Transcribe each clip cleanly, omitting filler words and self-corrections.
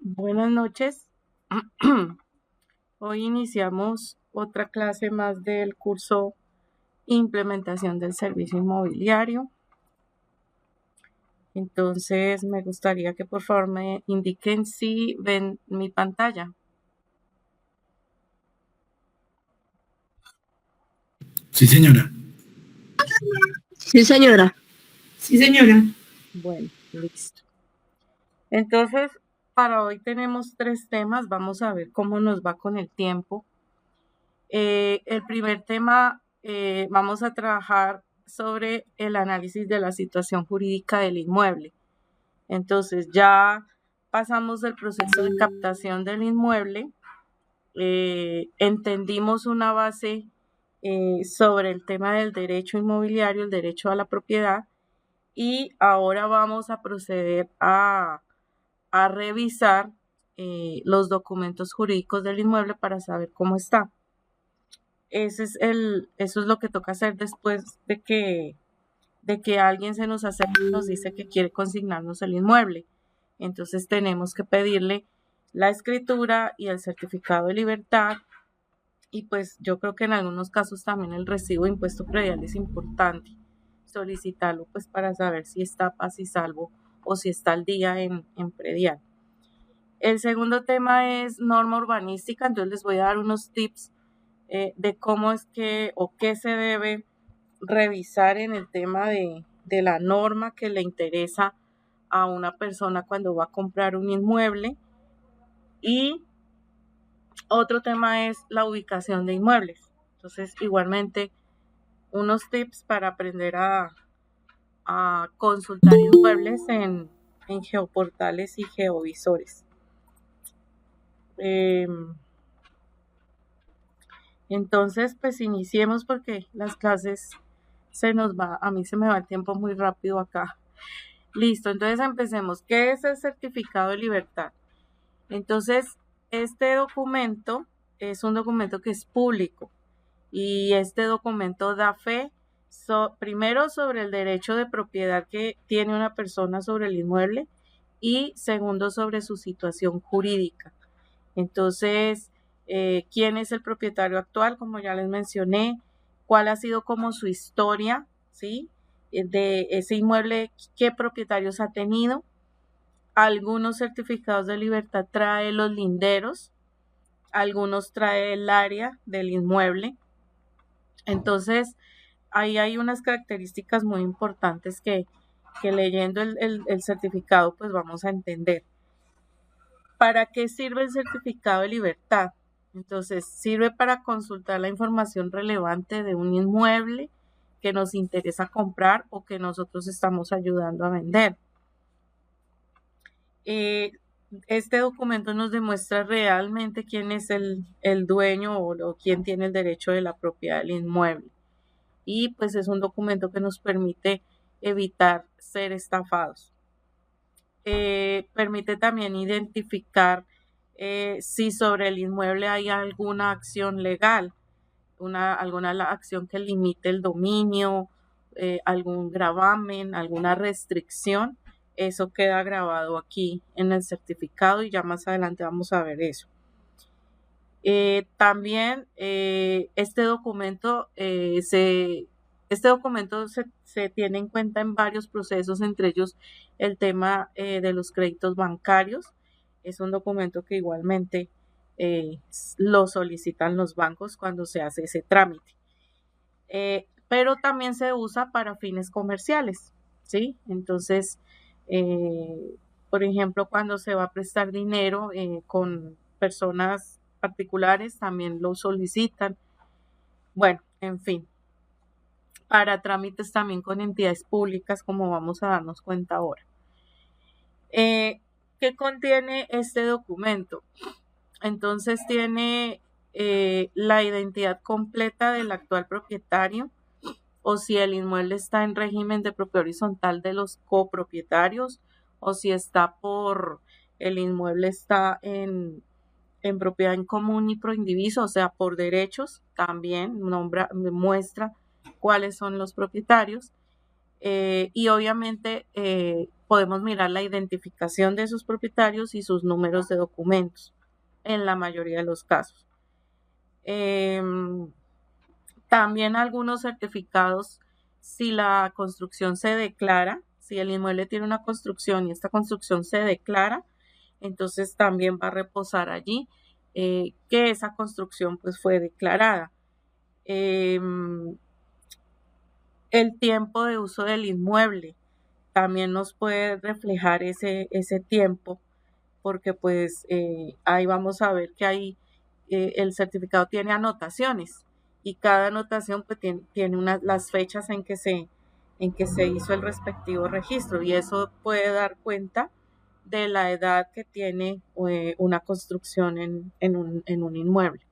Buenas noches. Hoy iniciamos otra clase más del curso Implementación del Servicio Inmobiliario. Entonces, me gustaría que por favor me indiquen si ven mi pantalla. Sí, señora. Sí, señora. Sí, señora. Bueno, listo. Entonces, para hoy tenemos 3 temas. Vamos a ver cómo nos va con el tiempo. El primer tema, vamos a trabajar sobre el análisis de la situación jurídica del inmueble. Entonces, ya pasamos el proceso de captación del inmueble, entendimos una base sobre el tema del derecho inmobiliario, el derecho a la propiedad, y ahora vamos a proceder a revisar los documentos jurídicos del inmueble para saber cómo está. Eso es lo que toca hacer después de que alguien se nos acerque y nos dice que quiere consignarnos el inmueble. Entonces tenemos que pedirle la escritura y el certificado de libertad, y pues yo creo que en algunos casos también el recibo de impuesto predial es importante solicitarlo, pues para saber si está paz y salvo o si está al día en predial. El segundo tema es norma urbanística. Entonces les voy a dar unos tips de cómo es que o qué se debe revisar en el tema de la norma que le interesa a una persona cuando va a comprar un inmueble. Y otro tema es la ubicación de inmuebles. Entonces, igualmente, unos tips para aprender a consultar inmuebles en geoportales y geovisores. Entonces, pues iniciemos porque las clases a mí se me va el tiempo muy rápido acá. Listo, entonces empecemos. ¿Qué es el certificado de libertad? Entonces, este documento es un documento que es público y este documento da fe primero sobre el derecho de propiedad que tiene una persona sobre el inmueble y segundo sobre su situación jurídica. Entonces, ¿quién es el propietario actual? Como ya les mencioné, ¿cuál ha sido como su historia, ¿sí? De ese inmueble, qué propietarios ha tenido? Algunos certificados de libertad trae los linderos, algunos trae el área del inmueble. Entonces, ahí hay unas características muy importantes que leyendo el certificado pues vamos a entender. ¿Para qué sirve el certificado de libertad? Entonces, sirve para consultar la información relevante de un inmueble que nos interesa comprar o que nosotros estamos ayudando a vender. Este documento nos demuestra realmente quién es el dueño o quién tiene el derecho de la propiedad del inmueble. Y pues es un documento que nos permite evitar ser estafados. Permite también identificar si sobre el inmueble hay alguna acción legal, alguna acción que limite el dominio, algún gravamen, alguna restricción. Eso queda grabado aquí en el certificado y ya más adelante vamos a ver eso. También este documento se tiene en cuenta en varios procesos, entre ellos el tema de los créditos bancarios. Es un documento que igualmente lo solicitan los bancos cuando se hace ese trámite. Pero también se usa para fines comerciales, ¿sí? Entonces, por ejemplo, cuando se va a prestar dinero con personas particulares, también lo solicitan. Bueno, en fin, para trámites también con entidades públicas, como vamos a darnos cuenta ahora. ¿Qué contiene este documento? Entonces tiene la identidad completa del actual propietario, o si el inmueble está en régimen de propiedad horizontal de los copropietarios, o si el inmueble está en propiedad en común y proindiviso, o sea, por derechos, también muestra cuáles son los propietarios. y obviamente podemos mirar la identificación de sus propietarios y sus números de documentos en la mayoría de los casos. También algunos certificados, si la construcción se declara, si el inmueble tiene una construcción y esta construcción se declara, entonces también va a reposar allí que esa construcción pues fue declarada. El tiempo de uso del inmueble también nos puede reflejar ese tiempo, porque pues ahí vamos a ver que ahí el certificado tiene anotaciones y cada anotación pues tiene las fechas en que se hizo el respectivo registro, y eso puede dar cuenta de la edad que tiene una construcción en un inmueble.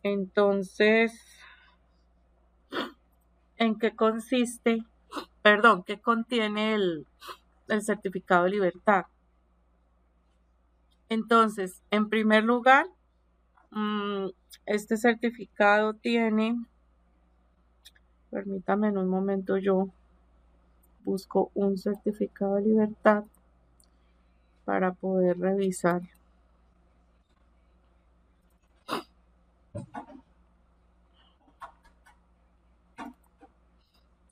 Entonces, ¿en qué consiste? Perdón, ¿qué contiene el certificado de libertad? Entonces, en primer lugar, este certificado tiene, permítame en un momento, yo busco un certificado de libertad para poder revisar.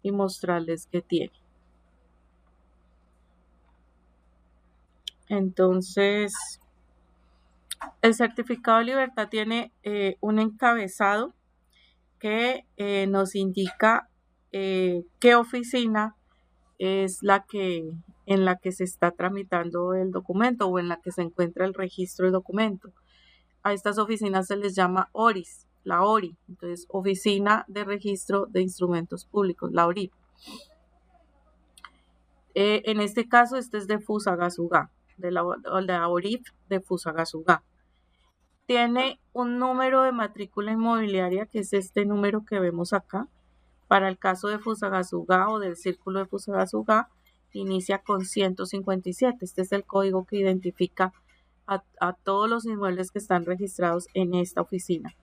Y mostrarles qué tiene. Entonces, el certificado de libertad tiene un encabezado que nos indica qué oficina es en la que se está tramitando el documento o en la que se encuentra el registro del documento. A estas oficinas se les llama ORIS, la ORI, entonces Oficina de Registro de Instrumentos Públicos, la ORI. En este caso, este es de Fusagasugá, de la ORIF de Fusagasugá. Tiene un número de matrícula inmobiliaria, que es este número que vemos acá. Para el caso de Fusagasugá o del Círculo de Fusagasugá, inicia con 157. Este es el código que identifica a todos los inmuebles que están registrados en esta oficina.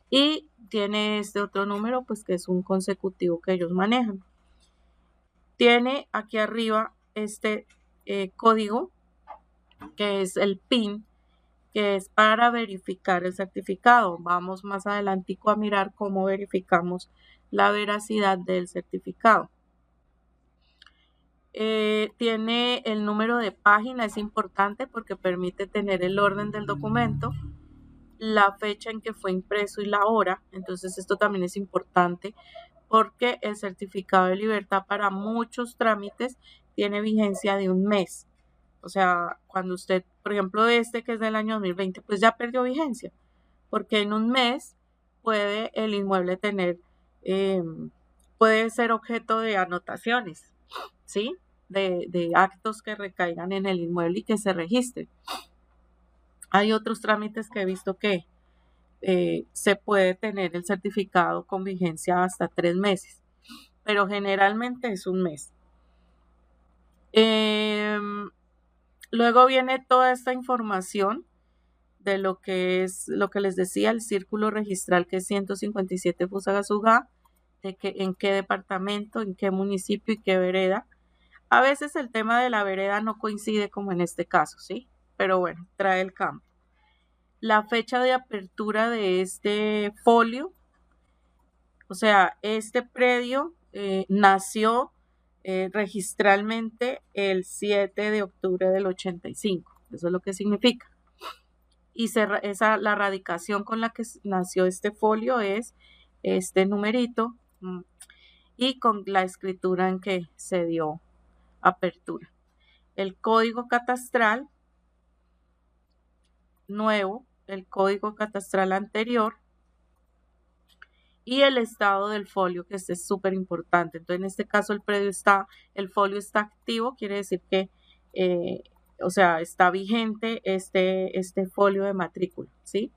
Y tiene este otro número, pues que es un consecutivo que ellos manejan. Tiene aquí arriba este código, que es el PIN, que es para verificar el certificado. Vamos más adelantico a mirar cómo verificamos la veracidad del certificado. Tiene el número de página, es importante porque permite tener el orden del documento, la fecha en que fue impreso y la hora. Entonces esto también es importante porque el certificado de libertad para muchos trámites tiene vigencia de un mes. O sea, cuando usted, por ejemplo, este que es del año 2020, pues ya perdió vigencia, porque en un mes puede el inmueble tener, puede ser objeto de anotaciones, ¿sí? De actos que recaigan en el inmueble y que se registren. Hay otros trámites que he visto que se puede tener el certificado con vigencia hasta 3 meses, pero generalmente es un mes. Luego viene toda esta información de lo que es lo que les decía, el círculo registral, que es 157 Fusagasugá, de en qué departamento, en qué municipio y qué vereda. A veces el tema de la vereda no coincide como en este caso, ¿sí? Pero bueno, trae el campo. La fecha de apertura de este folio, o sea, este predio nació registralmente el 7 de octubre del 85. Eso es lo que significa. Y la radicación con la que nació este folio es este numerito y con la escritura en que se dio apertura. El código catastral nuevo, el código catastral anterior y el estado del folio, que este es súper importante. Entonces, en este caso el folio está activo, quiere decir que o sea, está vigente este folio de matrícula, ¿sí?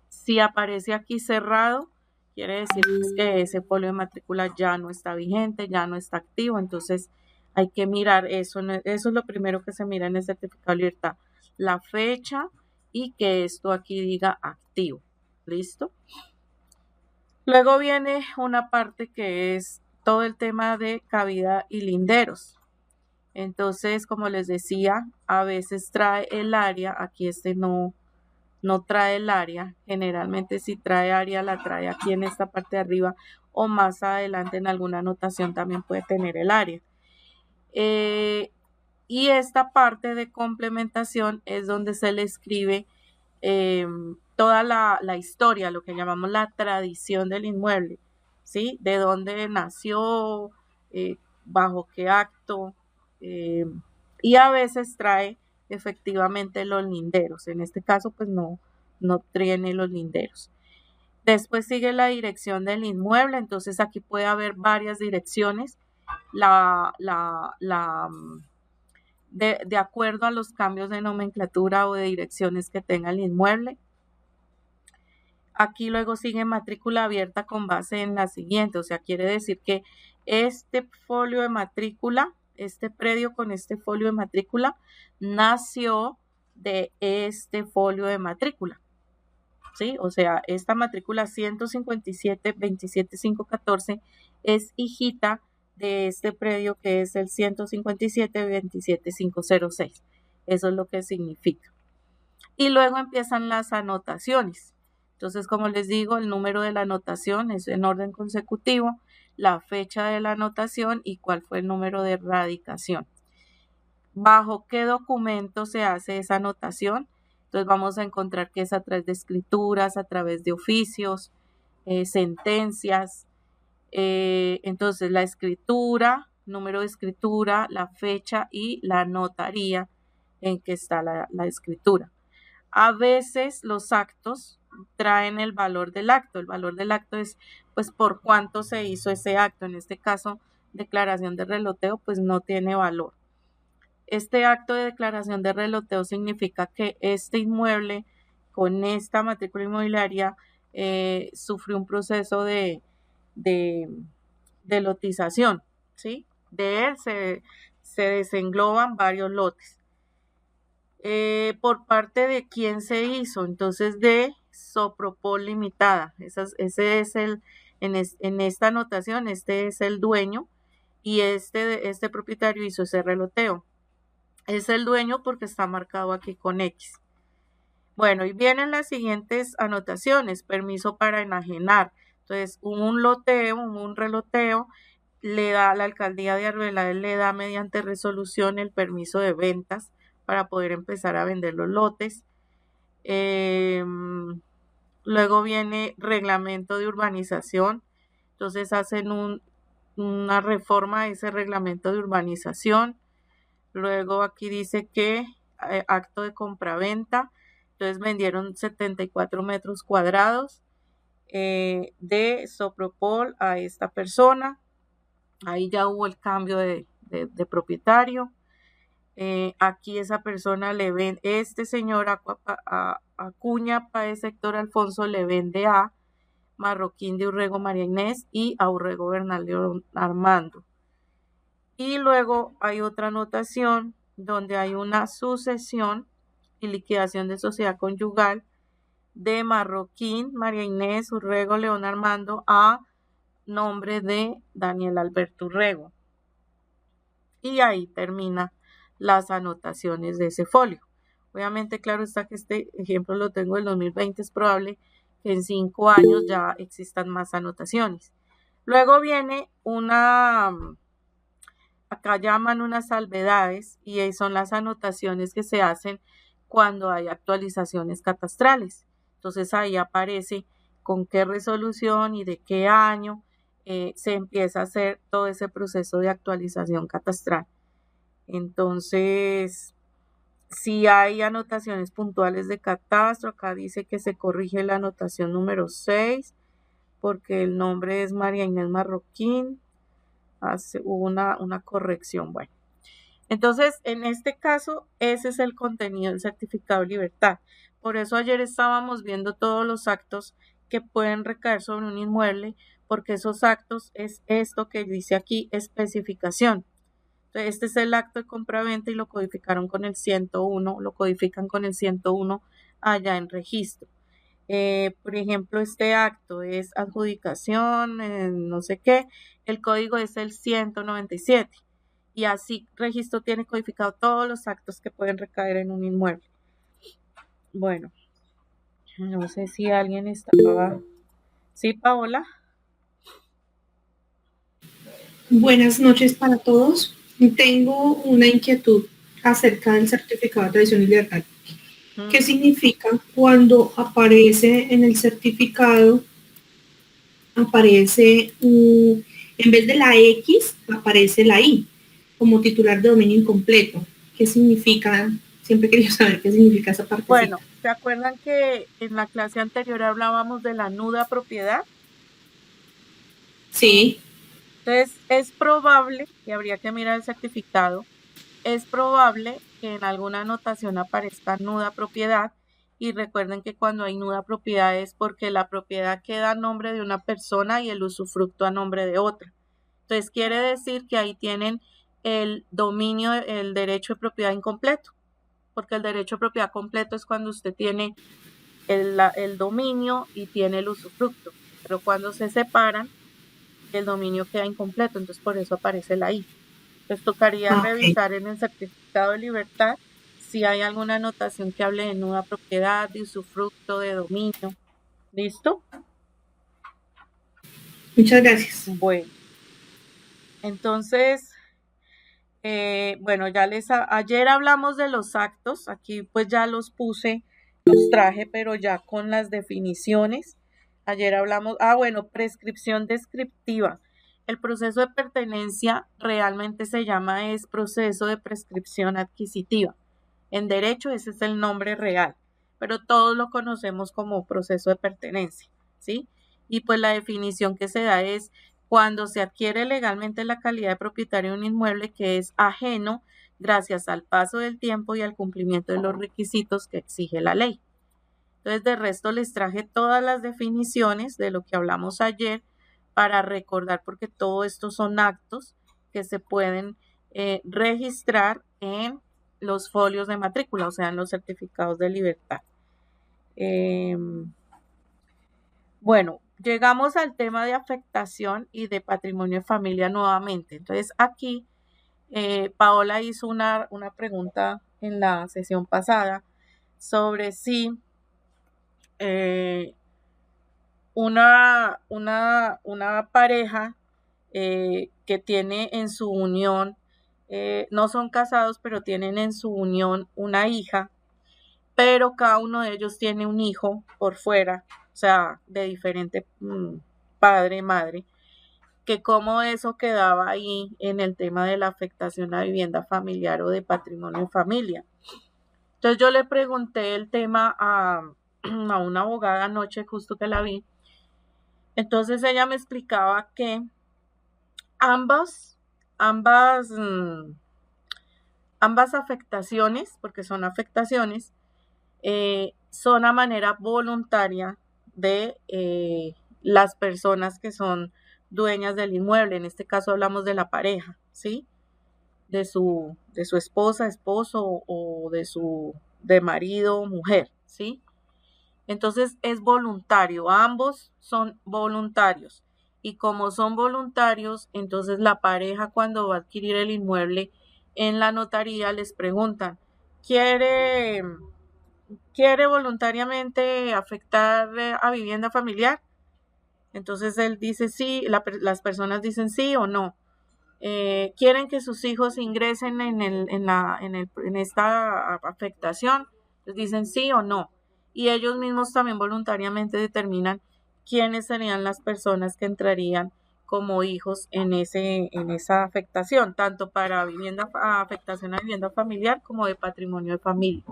Si aparece aquí cerrado, quiere decir que ese folio de matrícula ya no está vigente, ya no está activo. Entonces hay que mirar eso. Eso es lo primero que se mira en el certificado de libertad, la fecha y que esto aquí diga activo. ¿Listo? Luego viene una parte que es todo el tema de cabida y linderos. Entonces, como les decía, a veces trae el área, aquí no trae el área, generalmente si trae área la trae aquí en esta parte de arriba o más adelante en alguna anotación también puede tener el área. Y esta parte de complementación es donde se le escribe toda la historia, lo que llamamos la tradición del inmueble, ¿sí? De dónde nació, bajo qué acto, y a veces trae efectivamente los linderos. En este caso, pues no tiene los linderos. Después sigue la dirección del inmueble, entonces aquí puede haber varias direcciones. De acuerdo a los cambios de nomenclatura o de direcciones que tenga el inmueble. Aquí luego sigue matrícula abierta con base en la siguiente, o sea, quiere decir que este folio de matrícula, este predio con este folio de matrícula, nació de este folio de matrícula, ¿sí? O sea, esta matrícula 157-27514 es hijita de este predio que es el 157-27506. Eso es lo que significa. Y luego empiezan las anotaciones. Entonces, como les digo, el número de la anotación es en orden consecutivo, la fecha de la anotación y cuál fue el número de radicación. ¿Bajo qué documento se hace esa anotación? Entonces vamos a encontrar que es a través de escrituras, a través de oficios, sentencias. Entonces la escritura, número de escritura, la fecha y la notaría en que está la escritura. A veces los actos traen el valor del acto. El valor del acto es pues por cuánto se hizo ese acto. En este caso, declaración de reloteo pues no tiene valor. Este acto de declaración de reloteo significa que este inmueble con esta matrícula inmobiliaria sufrió un proceso de lotización, ¿sí? De él se desengloban varios lotes. ¿Por parte de quién se hizo? Entonces de Sopropol Limitada. Ese es en esta anotación, este es el dueño y este propietario hizo ese reloteo. Es el dueño porque está marcado aquí con X. Bueno, y vienen las siguientes anotaciones. Permiso para enajenar. Entonces, un reloteo, le da la alcaldía de Arbeláez, le da mediante resolución el permiso de ventas para poder empezar a vender los lotes. Luego viene reglamento de urbanización. Entonces hacen una reforma a ese reglamento de urbanización. Luego aquí dice que acto de compraventa. Entonces vendieron 74 metros cuadrados de Sopropol a esta persona. Ahí ya hubo el cambio de propietario. Aquí esa persona le vende, este señor Acuña Páez Héctor Alfonso le vende a Marroquín de Urrego María Inés y a Urrego Bernal de Armando. Y luego hay otra anotación donde hay una sucesión y liquidación de sociedad conyugal de Marroquín María Inés Urrego León Armando a nombre de Daniel Alberto Urrego. Y ahí termina las anotaciones de ese folio. Obviamente, claro está que este ejemplo lo tengo en 2020, es probable que en 5 años ya existan más anotaciones. Luego viene acá llaman unas salvedades y son las anotaciones que se hacen cuando hay actualizaciones catastrales. Entonces ahí aparece con qué resolución y de qué año se empieza a hacer todo ese proceso de actualización catastral. Entonces, si hay anotaciones puntuales de catastro, acá dice que se corrige la anotación número 6 porque el nombre es María Inés Marroquín. Hubo una corrección. Bueno, entonces en este caso ese es el contenido del certificado de libertad. Por eso ayer estábamos viendo todos los actos que pueden recaer sobre un inmueble, porque esos actos es esto que dice aquí, especificación. Entonces, este es el acto de compraventa y lo codifican con el 101 allá en registro. Por ejemplo, este acto es adjudicación, no sé qué, el código es el 197 y así registro tiene codificado todos los actos que pueden recaer en un inmueble. Bueno, no sé si alguien estaba... ¿Sí, Paola? Buenas noches para todos. Tengo una inquietud acerca del certificado de tradición y libertad. ¿Qué significa cuando aparece en el certificado, aparece, en vez de la X, aparece la I, como titular de dominio incompleto? ¿Qué significa? Siempre quería saber qué significa esa partecita. Bueno, ¿se acuerdan que en la clase anterior hablábamos de la nuda propiedad? Sí. Entonces, es probable, y habría que mirar el certificado, es probable que en alguna anotación aparezca nuda propiedad, y recuerden que cuando hay nuda propiedad es porque la propiedad queda a nombre de una persona y el usufructo a nombre de otra. Entonces, quiere decir que ahí tienen el dominio, el derecho de propiedad incompleto, porque el derecho de propiedad completo es cuando usted tiene el dominio y tiene el usufructo, pero cuando se separan, el dominio queda incompleto, entonces por eso aparece la I. Entonces tocaría revisar en el certificado de libertad si hay alguna anotación que hable de nuda propiedad, de usufructo, de dominio. ¿Listo? Muchas gracias. Bueno, entonces, bueno, ayer hablamos de los actos, aquí pues ya los traje, pero ya con las definiciones. Ayer hablamos, bueno, prescripción descriptiva. El proceso de pertenencia realmente se llama proceso de prescripción adquisitiva. En derecho ese es el nombre real, pero todos lo conocemos como proceso de pertenencia, ¿sí? Y pues la definición que se da es cuando se adquiere legalmente la calidad de propietario de un inmueble que es ajeno gracias al paso del tiempo y al cumplimiento de los requisitos que exige la ley. Entonces, de resto les traje todas las definiciones de lo que hablamos ayer para recordar, porque todo esto son actos que se pueden registrar en los folios de matrícula, o sea, en los certificados de libertad. Bueno, llegamos al tema de afectación y de patrimonio de familia nuevamente. Entonces, aquí Paola hizo una pregunta en la sesión pasada sobre si una pareja que tiene en su unión, no son casados, pero tienen en su unión una hija, pero cada uno de ellos tiene un hijo por fuera, o sea, de diferente padre, madre, que cómo eso quedaba ahí en el tema de la afectación a vivienda familiar o de patrimonio en familia. Entonces yo le pregunté el tema a una abogada anoche, justo que la vi. Entonces ella me explicaba que ambas afectaciones, porque son afectaciones, son a manera voluntaria de las personas que son dueñas del inmueble. En este caso hablamos de la pareja, ¿sí? De su esposa, esposo o de marido, mujer, ¿sí? Entonces es voluntario, ambos son voluntarios. Y como son voluntarios, entonces la pareja cuando va a adquirir el inmueble en la notaría les preguntan, ¿quiere voluntariamente afectar a vivienda familiar? Entonces él dice sí, las personas dicen sí o no. ¿Quieren que sus hijos ingresen en esta afectación? Entonces dicen sí o no. Y ellos mismos también voluntariamente determinan quiénes serían las personas que entrarían como hijos en esa afectación, tanto para afectación a vivienda familiar como de patrimonio de familia.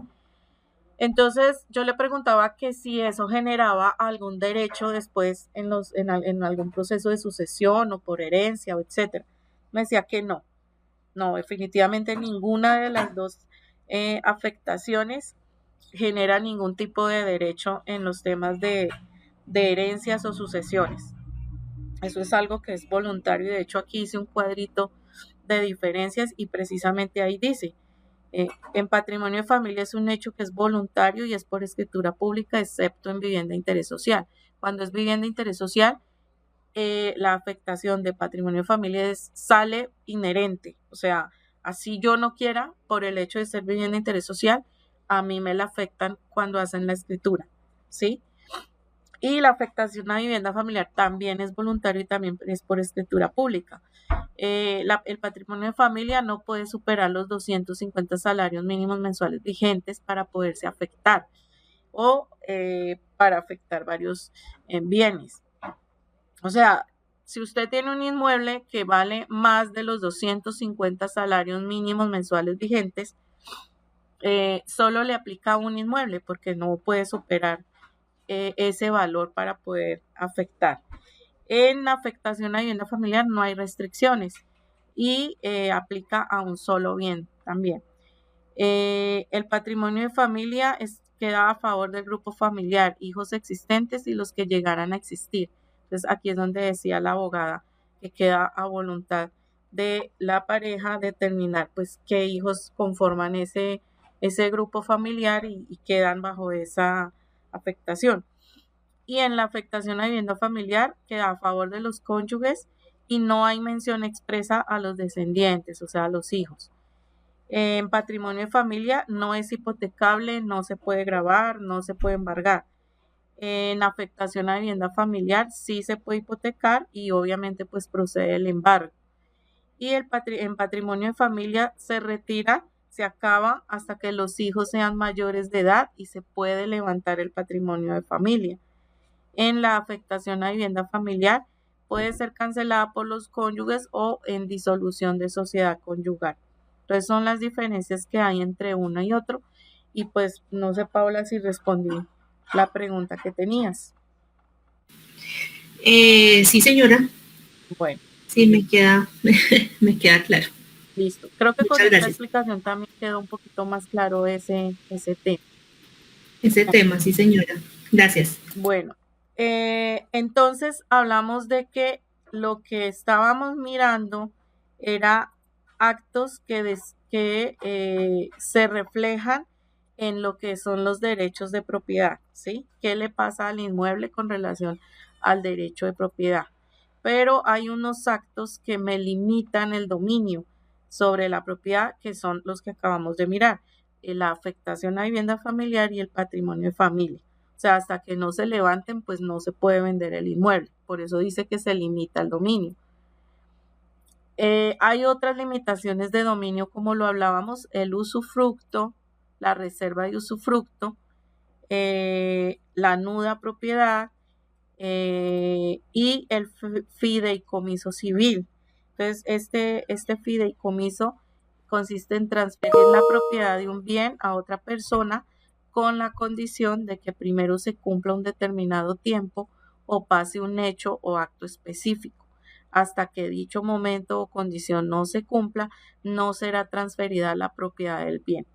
Entonces yo le preguntaba que si eso generaba algún derecho después en algún proceso de sucesión o por herencia o etcétera. Me decía que no, definitivamente ninguna de las dos afectaciones genera ningún tipo de derecho en los temas de herencias o sucesiones. Eso es algo que es voluntario y de hecho aquí hice un cuadrito de diferencias y precisamente ahí dice En patrimonio de familia es un hecho que es voluntario y es por escritura pública, excepto en vivienda de interés social. Cuando es vivienda de interés social, la afectación de patrimonio de familia sale inherente. O sea, así yo no quiera, por el hecho de ser vivienda de interés social, a mí me la afectan cuando hacen la escritura, ¿sí? Y la afectación a vivienda familiar también es voluntario y también es por escritura pública. El patrimonio de familia no puede superar los 250 salarios mínimos mensuales vigentes para poderse afectar o para afectar varios bienes. O sea, si usted tiene un inmueble que vale más de los 250 salarios mínimos mensuales vigentes, solo le aplica a un inmueble porque no puede superar ese valor para poder afectar. En afectación a vivienda familiar no hay restricciones y aplica a un solo bien también. El patrimonio de familia queda a favor del grupo familiar, hijos existentes y los que llegaran a existir. Entonces aquí es donde decía la abogada que queda a voluntad de la pareja determinar pues qué hijos conforman ese grupo familiar y quedan bajo esa afectación. Y en la afectación a vivienda familiar queda a favor de los cónyuges y no hay mención expresa a los descendientes, o sea, a los hijos. En patrimonio de familia no es hipotecable, no se puede gravar, no se puede embargar. En afectación a vivienda familiar sí se puede hipotecar y obviamente pues procede el embargo. Y en patrimonio de familia se retira, se acaba hasta que los hijos sean mayores de edad y se puede levantar el patrimonio de familia. En la afectación a vivienda familiar puede ser cancelada por los cónyuges o en disolución de sociedad conyugal. Entonces son las diferencias que hay entre uno y otro. Y pues no sé, Paula, si respondí la pregunta que tenías. Sí, señora. Bueno. Sí, me queda claro. Listo. Creo que Muchas con esta gracias. explicación también quedó un poquito más claro ese tema. Ese tema, sí, señora. Gracias. Bueno, entonces hablamos de que lo que estábamos mirando era actos que se reflejan en lo que son los derechos de propiedad, ¿sí? ¿Qué le pasa al inmueble con relación al derecho de propiedad? Pero hay unos actos que me limitan el dominio sobre la propiedad, que son los que acabamos de mirar, la afectación a vivienda familiar y el patrimonio de familia. O sea, hasta que no se levanten, pues no se puede vender el inmueble. Por eso dice que se limita el dominio. Hay otras limitaciones de dominio, como lo hablábamos, el usufructo, la reserva de usufructo, la nuda propiedad y el fideicomiso civil. Entonces, este fideicomiso consiste en transferir la propiedad de un bien a otra persona con la condición de que primero se cumpla un determinado tiempo o pase un hecho o acto específico. Hasta que dicho momento o condición no se cumpla, no será transferida la propiedad del bien.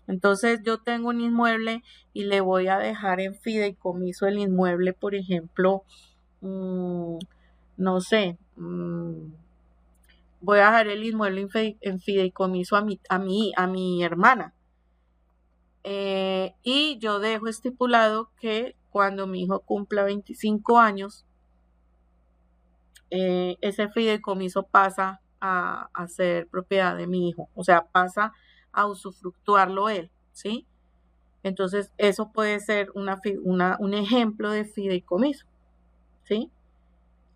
Entonces yo tengo un inmueble y le voy a dejar en fideicomiso el inmueble, por ejemplo, no sé, voy a dejar el inmueble en fideicomiso a mi hermana. Y yo dejo estipulado que cuando mi hijo cumpla 25 años, ese fideicomiso pasa a ser propiedad de mi hijo, o sea, pasa a usufructuarlo él, ¿sí? Entonces, eso puede ser un ejemplo de fideicomiso, ¿sí?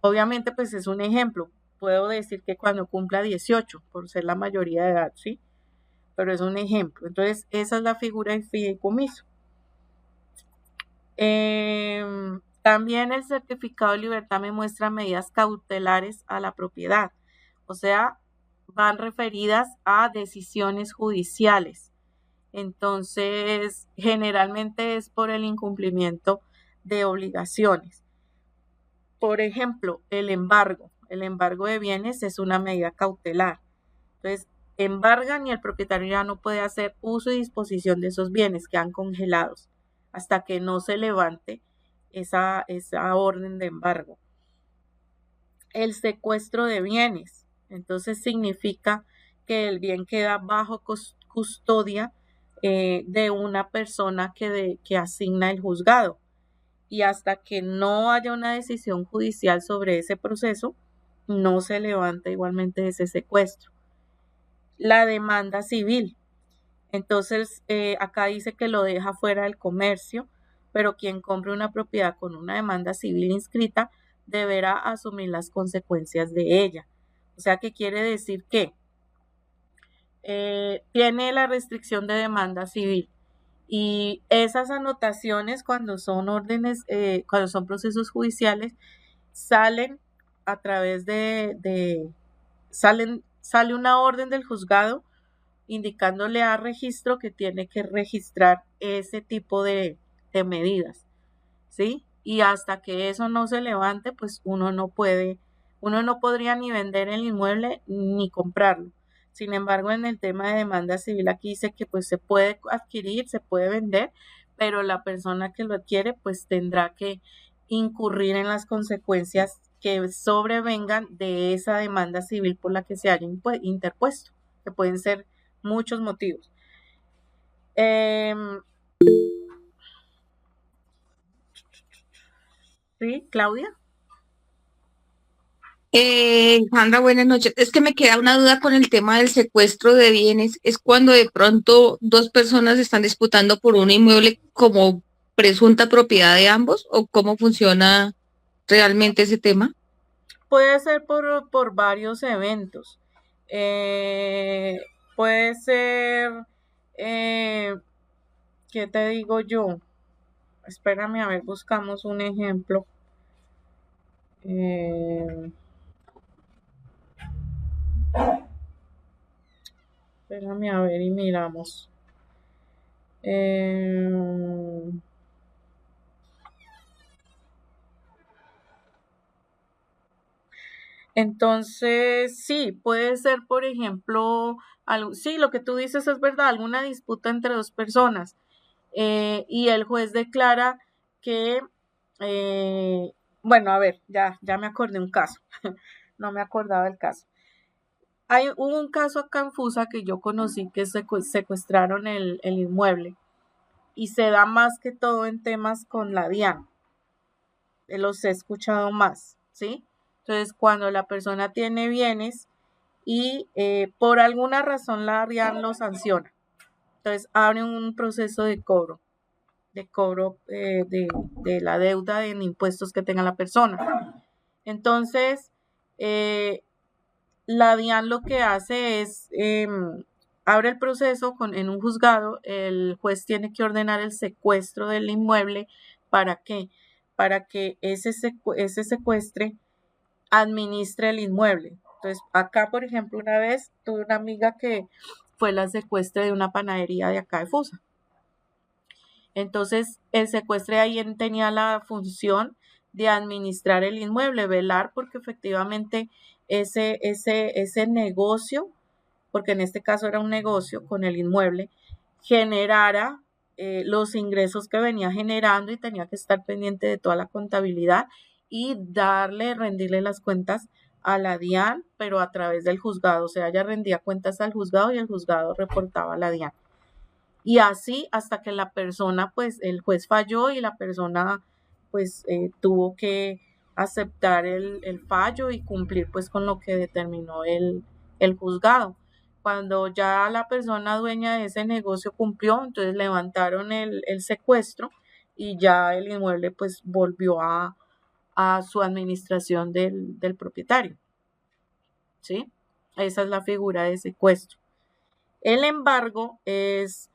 Obviamente, pues es un ejemplo. Puedo decir que cuando cumpla 18, por ser la mayoría de edad, ¿sí? Pero es un ejemplo. Entonces, esa es la figura de fideicomiso. También el certificado de libertad me muestra medidas cautelares a la propiedad. O sea, van referidas a decisiones judiciales. Entonces, generalmente es por el incumplimiento de obligaciones. Por ejemplo, el embargo. El embargo de bienes es una medida cautelar. Entonces, embargan y el propietario ya no puede hacer uso y disposición de esos bienes, quedan congelados hasta que no se levante esa orden de embargo. El secuestro de bienes. Entonces, significa que el bien queda bajo custodia de una persona que asigna el juzgado. Y hasta que no haya una decisión judicial sobre ese proceso, no se levanta igualmente ese secuestro. La demanda civil. Entonces, acá dice que lo deja fuera del comercio, pero quien compre una propiedad con una demanda civil inscrita deberá asumir las consecuencias de ella. O sea, ¿qué quiere decir? Que tiene la restricción de demanda civil y esas anotaciones cuando son órdenes, cuando son procesos judiciales, salen a través sale una orden del juzgado indicándole a registro que tiene que registrar ese tipo de medidas, ¿sí? Y hasta que eso no se levante, pues uno no podría ni vender el inmueble ni comprarlo. Sin embargo, en el tema de demanda civil aquí dice que pues se puede adquirir, se puede vender, pero la persona que lo adquiere pues tendrá que incurrir en las consecuencias que sobrevengan de esa demanda civil por la que se haya interpuesto, que pueden ser muchos motivos. ¿Sí, Claudia? Sandra, buenas noches. Es que me queda una duda con el tema del secuestro de bienes. ¿Es cuando de pronto dos personas están disputando por un inmueble como presunta propiedad de ambos? ¿O cómo funciona realmente ese tema? Puede ser por varios eventos. Puede ser, ¿qué te digo yo? Espérame, a ver, buscamos un ejemplo. Espérame a ver y miramos. Entonces, sí, puede ser, por ejemplo, sí, lo que tú dices es verdad, alguna disputa entre dos personas y el juez declara que, bueno, a ver, ya me acordé un caso, no me acordaba el caso. Hubo un caso acá en Fusa que yo conocí que secuestraron el inmueble y se da más que todo en temas con la DIAN. Los he escuchado más, ¿sí? Entonces, cuando la persona tiene bienes y por alguna razón la DIAN lo sanciona, entonces abre un proceso de cobro de la deuda en impuestos que tenga la persona. Entonces, la DIAN lo que hace es abre el proceso en un juzgado, el juez tiene que ordenar el secuestro del inmueble. ¿Para qué? Para que ese secuestre administre el inmueble. Entonces, acá, por ejemplo, una vez tuve una amiga que fue la secuestre de una panadería de acá de Fusa. Entonces, el secuestre ahí tenía la función de administrar el inmueble, velar porque efectivamente ese negocio, porque en este caso era un negocio con el inmueble, generara los ingresos que venía generando y tenía que estar pendiente de toda la contabilidad y rendirle las cuentas a la DIAN, pero a través del juzgado. O sea, ella rendía cuentas al juzgado y el juzgado reportaba a la DIAN. Y así hasta que la persona, pues el juez falló y la persona pues tuvo que aceptar el fallo y cumplir pues con lo que determinó el juzgado. Cuando ya la persona dueña de ese negocio cumplió, entonces levantaron el secuestro y ya el inmueble pues volvió a su administración del propietario. ¿Sí? Esa es la figura de secuestro. El embargo es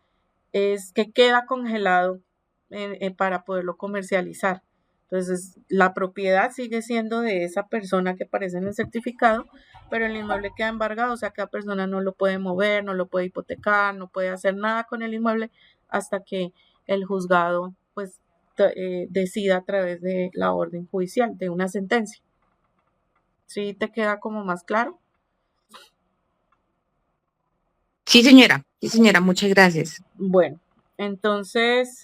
que queda congelado para poderlo comercializar. Entonces, la propiedad sigue siendo de esa persona que aparece en el certificado, pero el inmueble queda embargado, o sea que la persona no lo puede mover, no lo puede hipotecar, no puede hacer nada con el inmueble hasta que el juzgado pues decida a través de la orden judicial, de una sentencia. ¿Sí te queda como más claro? Sí, señora, muchas gracias. Bueno, entonces,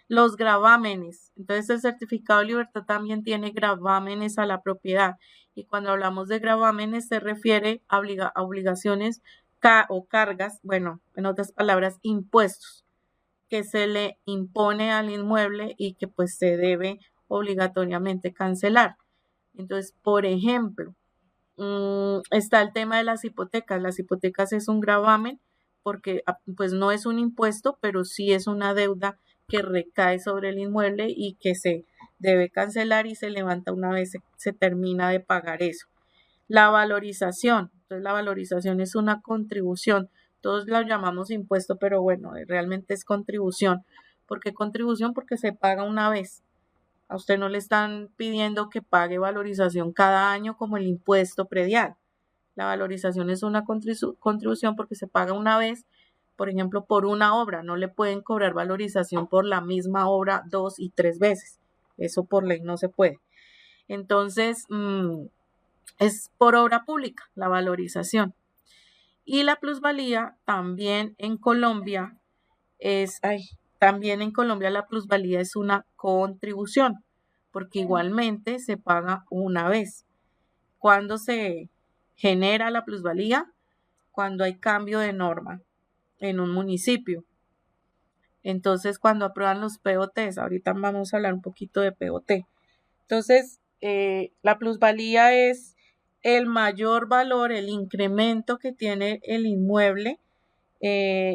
Los gravámenes. Entonces el certificado de libertad también tiene gravámenes a la propiedad. Y cuando hablamos de gravámenes se refiere a obligaciones o cargas, bueno, en otras palabras, impuestos que se le impone al inmueble y que pues se debe obligatoriamente cancelar. Entonces, por ejemplo, está el tema de las hipotecas. Las hipotecas es un gravamen porque pues no es un impuesto, pero sí es una deuda que recae sobre el inmueble y que se debe cancelar y se levanta una vez se termina de pagar eso. La valorización. Entonces, la valorización es una contribución. Todos la llamamos impuesto, pero bueno, realmente es contribución. ¿Por qué contribución? Porque se paga una vez. A usted no le están pidiendo que pague valorización cada año como el impuesto predial. La valorización es una contribución porque se paga una vez, por ejemplo, por una obra. No le pueden cobrar valorización por la misma obra 2 y 3 veces. Eso por ley no se puede. Entonces, es por obra pública la valorización. Y la plusvalía también en Colombia también en Colombia la plusvalía es una contribución, porque igualmente se paga una vez. ¿Cuándo se genera la plusvalía? Cuando hay cambio de norma en un municipio. Entonces, cuando aprueban los POTs, ahorita vamos a hablar un poquito de POT. Entonces, la plusvalía es el mayor valor, el incremento que tiene el inmueble.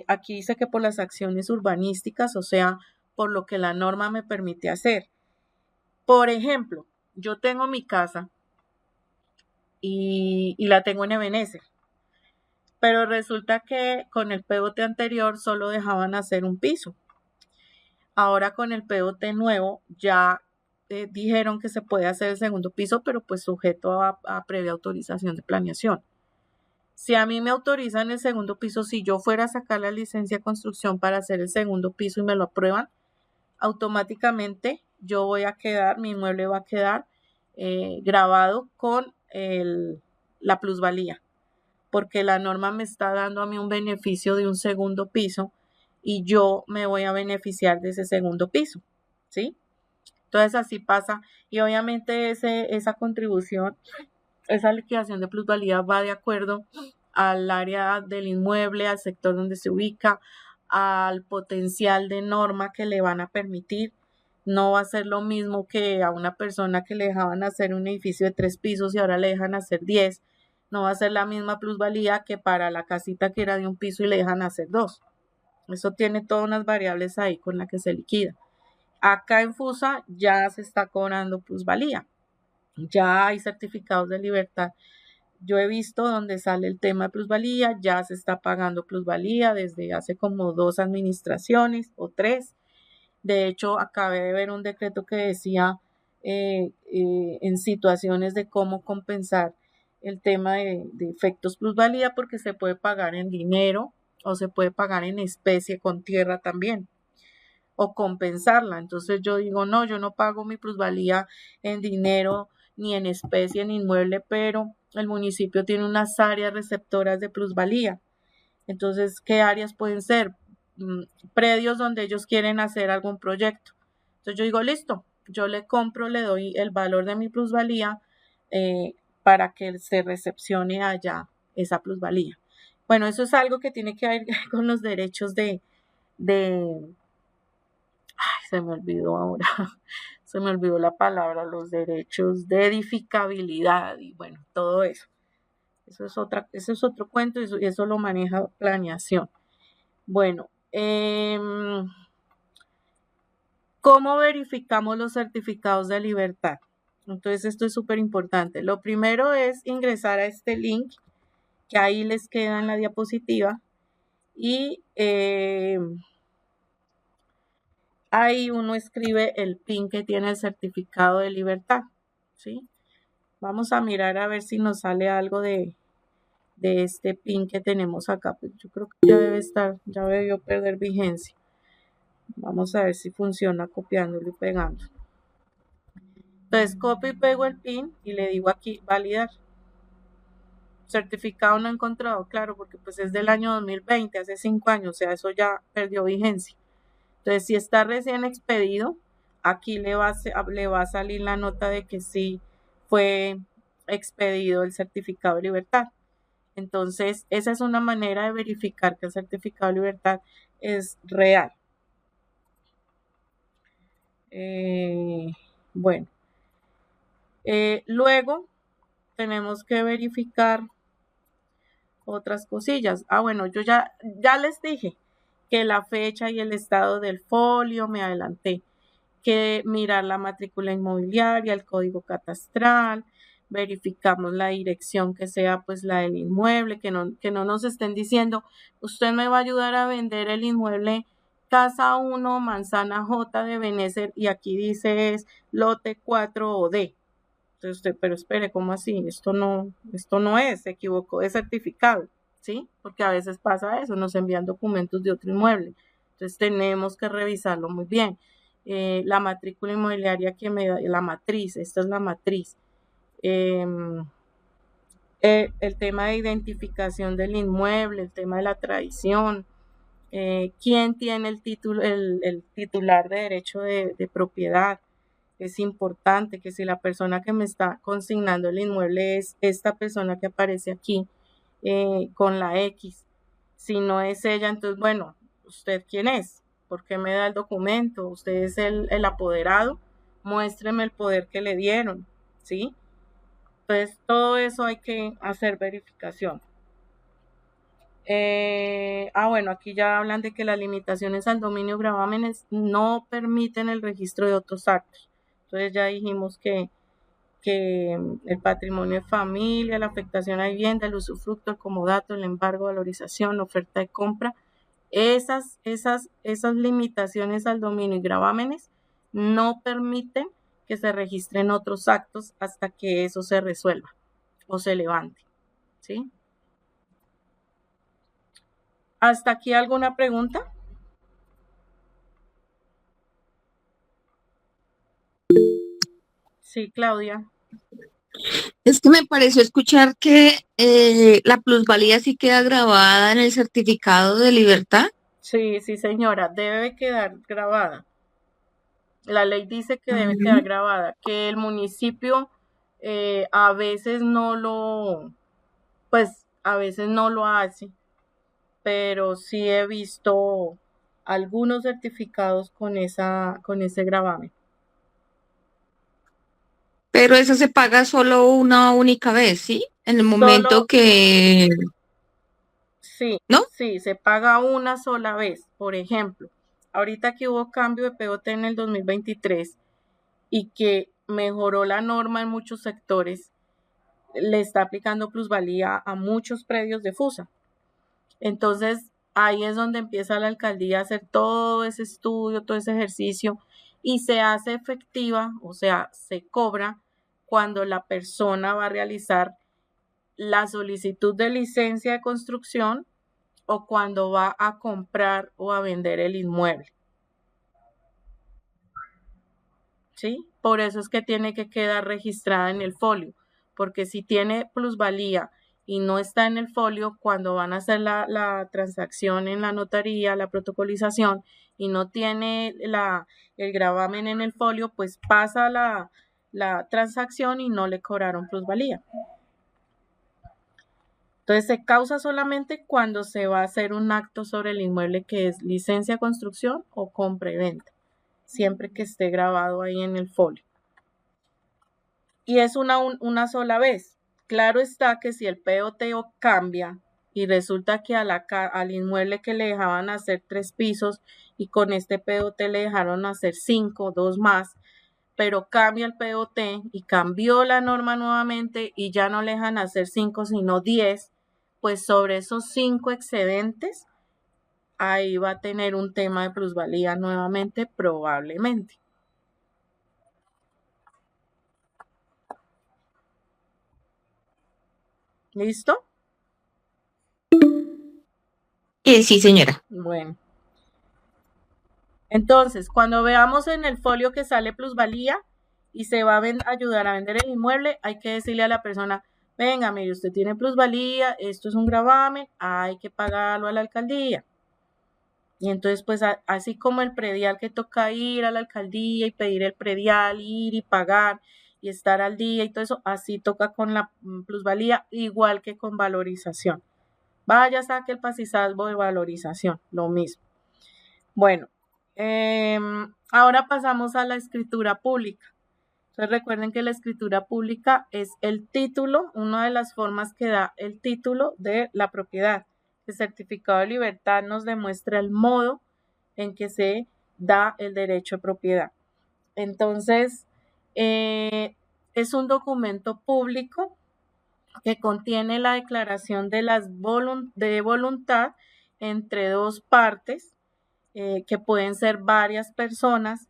Aquí dice que por las acciones urbanísticas, o sea, por lo que la norma me permite hacer. Por ejemplo, yo tengo mi casa y la tengo en Ebenezer, pero resulta que con el POT anterior solo dejaban hacer un piso. Ahora con el POT nuevo ya dijeron que se puede hacer el segundo piso, pero pues sujeto a previa autorización de planeación. Si a mí me autorizan el segundo piso, si yo fuera a sacar la licencia de construcción para hacer el segundo piso y me lo aprueban, automáticamente yo voy a quedar, mi inmueble va a quedar grabado con la plusvalía, porque la norma me está dando a mí un beneficio de un segundo piso y yo me voy a beneficiar de ese segundo piso, ¿sí? Entonces así pasa y obviamente esa contribución, esa liquidación de plusvalía va de acuerdo al área del inmueble, al sector donde se ubica, al potencial de norma que le van a permitir. No va a ser lo mismo que a una persona que le dejaban hacer un edificio de 3 pisos y ahora le dejan hacer 10. No va a ser la misma plusvalía que para la casita que era de un piso y le dejan hacer 2. Eso tiene todas unas variables ahí con las que se liquida. Acá en FUSA ya se está cobrando plusvalía. Ya hay certificados de libertad. Yo he visto donde sale el tema de plusvalía, ya se está pagando plusvalía desde hace como 2 administraciones o 3. De hecho, acabé de ver un decreto que decía en situaciones de cómo compensar el tema de efectos plusvalía, porque se puede pagar en dinero o se puede pagar en especie con tierra también, o compensarla. Entonces yo digo, no, yo no pago mi plusvalía en dinero ni en especie ni inmueble, pero el municipio tiene unas áreas receptoras de plusvalía. Entonces, ¿qué áreas pueden ser? Predios donde ellos quieren hacer algún proyecto. Entonces yo digo, listo, yo le compro, le doy el valor de mi plusvalía para que se recepcione allá esa plusvalía. Bueno, eso es algo que tiene que ver con los derechos ay, se me olvidó ahora, se me olvidó la palabra, los derechos de edificabilidad y bueno, todo eso. Eso es otro cuento y eso lo maneja planeación. Bueno, ¿cómo verificamos los certificados de libertad? Entonces esto es súper importante. Lo primero es ingresar a este link que ahí les queda en la diapositiva y ahí uno escribe el PIN que tiene el certificado de libertad, ¿sí? Vamos a mirar a ver si nos sale algo de este PIN que tenemos acá. Pues yo creo que ya debe estar, ya debió perder vigencia. Vamos a ver si funciona copiándolo y pegando. Entonces copio y pego el PIN y le digo aquí validar. Certificado no encontrado, claro, porque pues es del año 2020, hace 5 años, o sea, eso ya perdió vigencia. Entonces, si está recién expedido, aquí le va a salir la nota de que sí fue expedido el certificado de libertad. Entonces, esa es una manera de verificar que el certificado de libertad es real. Bueno, luego tenemos que verificar otras cosillas. Bueno, yo ya les dije que la fecha y el estado del folio, me adelanté, que mirar la matrícula inmobiliaria, el código catastral, verificamos la dirección que sea pues la del inmueble, que no nos estén diciendo, usted me va a ayudar a vender el inmueble Casa 1, Manzana J de Benecer, y aquí dice es lote 4 o D. Entonces usted, pero espere, ¿cómo así? Esto no es, se equivocó de certificado, ¿sí? Porque a veces pasa eso, nos envían documentos de otro inmueble. Entonces tenemos que revisarlo muy bien. La matrícula inmobiliaria que me da, la matriz, esta es la matriz. El tema de identificación del inmueble, el tema de la tradición, quién tiene el título, el titular de derecho de propiedad. Es importante que si la persona que me está consignando el inmueble es esta persona que aparece aquí con la X, si no es ella, entonces, bueno, ¿usted quién es? ¿Por qué me da el documento? ¿Usted es el apoderado? Muéstreme el poder que le dieron, ¿sí? Entonces, todo eso hay que hacer verificación. Bueno, aquí ya hablan de que las limitaciones al dominio gravámenes no permiten el registro de otros actos. Entonces ya dijimos que el patrimonio de familia, la afectación a vivienda, el usufructo, el comodato, el embargo, valorización, oferta de compra, esas limitaciones al dominio y gravámenes no permiten que se registren otros actos hasta que eso se resuelva o se levante, ¿sí? ¿Hasta aquí alguna pregunta? Sí, Claudia. Es que me pareció escuchar que la plusvalía sí queda grabada en el certificado de libertad. Sí, señora, debe quedar grabada. La ley dice que debe quedar grabada, que el municipio a veces no lo hace, pero sí he visto algunos certificados con ese gravamen. Pero eso se paga solo una única vez, ¿sí? En el momento que... Sí, ¿no? Sí, se paga una sola vez. Por ejemplo, ahorita que hubo cambio de POT en el 2023 y que mejoró la norma en muchos sectores, le está aplicando plusvalía a muchos predios de FUSA. Entonces, ahí es donde empieza la alcaldía a hacer todo ese estudio, todo ese ejercicio, y se hace efectiva, o sea, se cobra cuando la persona va a realizar la solicitud de licencia de construcción o cuando va a comprar o a vender el inmueble. ¿Sí? Por eso es que tiene que quedar registrada en el folio, porque si tiene plusvalía y no está en el folio, cuando van a hacer la transacción en la notaría, la protocolización, y no tiene el gravamen en el folio, pues pasa la transacción y no le cobraron plusvalía. Entonces se causa solamente cuando se va a hacer un acto sobre el inmueble que es licencia de construcción o compra y venta, siempre que esté grabado ahí en el folio. Y es una sola vez. Claro está que si el POT cambia y resulta que al inmueble que le dejaban hacer 3 pisos y con este POT le dejaron hacer 5, 2 más, pero cambia el POT y cambió la norma nuevamente y ya no le dejan hacer 5 sino 10, pues sobre esos 5 excedentes, ahí va a tener un tema de plusvalía nuevamente, probablemente. ¿Listo? Sí, señora. Bueno. Entonces, cuando veamos en el folio que sale plusvalía y se va a ayudar a vender el inmueble, hay que decirle a la persona, venga, mire, usted tiene plusvalía, esto es un gravamen, hay que pagarlo a la alcaldía. Y entonces, pues así como el predial que toca ir a la alcaldía y pedir el predial, ir y pagar y estar al día y todo eso, así toca con la plusvalía, igual que con valorización. Vaya, saque el pasisalvo de valorización, lo mismo. Bueno, ahora pasamos a la escritura pública. Entonces recuerden que la escritura pública es el título, una de las formas que da el título de la propiedad. El certificado de libertad nos demuestra el modo en que se da el derecho de propiedad. Entonces, es un documento público que contiene la declaración de voluntad entre dos partes, que pueden ser varias personas,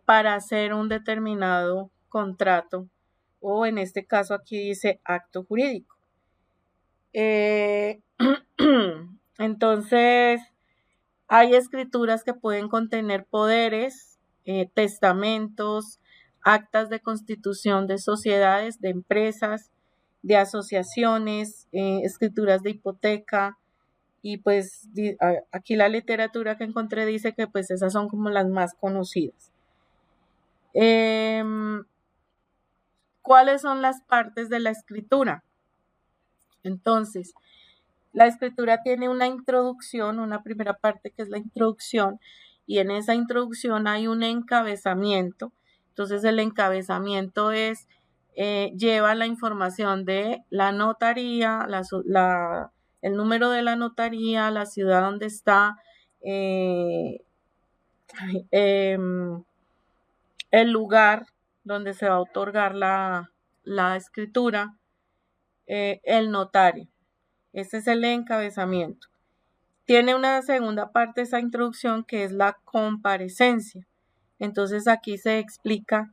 para hacer un determinado contrato, o en este caso aquí dice acto jurídico. Entonces, hay escrituras que pueden contener poderes, testamentos, actas de constitución de sociedades, de empresas, de asociaciones, escrituras de hipoteca, y pues aquí la literatura que encontré dice que pues esas son como las más conocidas. ¿Cuáles son las partes de la escritura? Entonces, la escritura tiene una introducción, una primera parte que es la introducción, y en esa introducción hay un encabezamiento. Entonces, el encabezamiento lleva la información de la notaría, el número de la notaría, la ciudad donde está, el lugar donde se va a otorgar la escritura, el notario. Ese es el encabezamiento. Tiene una segunda parte esa introducción que es la comparecencia. Entonces aquí se explica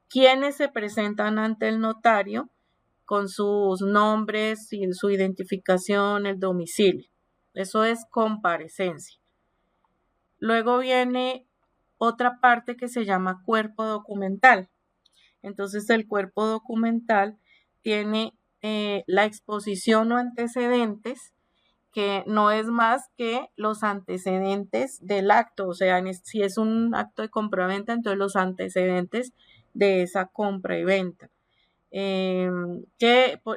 quiénes se presentan ante el notario con sus nombres y su identificación, el domicilio. Eso es comparecencia. Luego viene otra parte que se llama cuerpo documental. Entonces el cuerpo documental tiene la exposición o antecedentes, que no es más que los antecedentes del acto. O sea, si es un acto de compra-venta, entonces los antecedentes de esa compra y venta. Que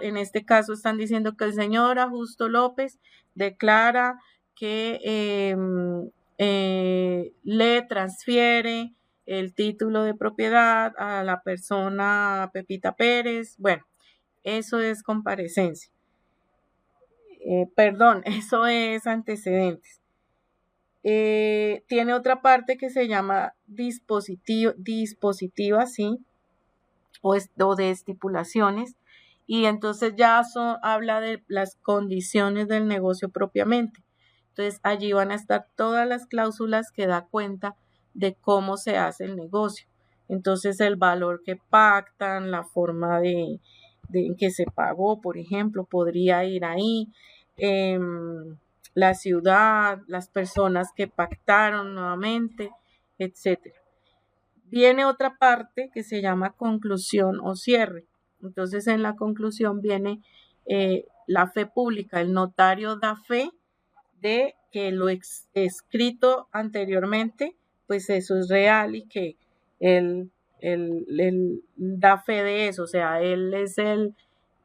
en este caso están diciendo que el señor Augusto López declara que le transfiere el título de propiedad a la persona Pepita Pérez. Bueno, eso es comparecencia. Eso es antecedentes. Tiene otra parte que se llama dispositiva, ¿sí? O de estipulaciones, y entonces ya habla de las condiciones del negocio propiamente. Entonces allí van a estar todas las cláusulas que da cuenta de cómo se hace el negocio. Entonces el valor que pactan, la forma en que se pagó, por ejemplo, podría ir ahí. La ciudad, las personas que pactaron nuevamente, etcétera. Viene otra parte que se llama conclusión o cierre. Entonces en la conclusión viene la fe pública. El notario da fe de que lo escrito anteriormente, pues eso es real, y que él da fe de eso. O sea, él es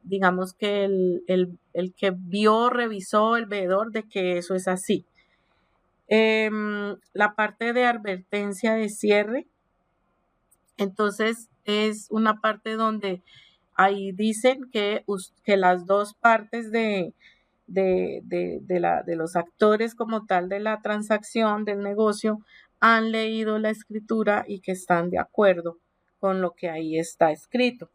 digamos que el que vio, revisó, el veedor de que eso es así. La parte de advertencia de cierre, entonces es una parte donde ahí dicen que las dos partes de los actores como tal de la transacción, del negocio, han leído la escritura y que están de acuerdo con lo que ahí está escrito.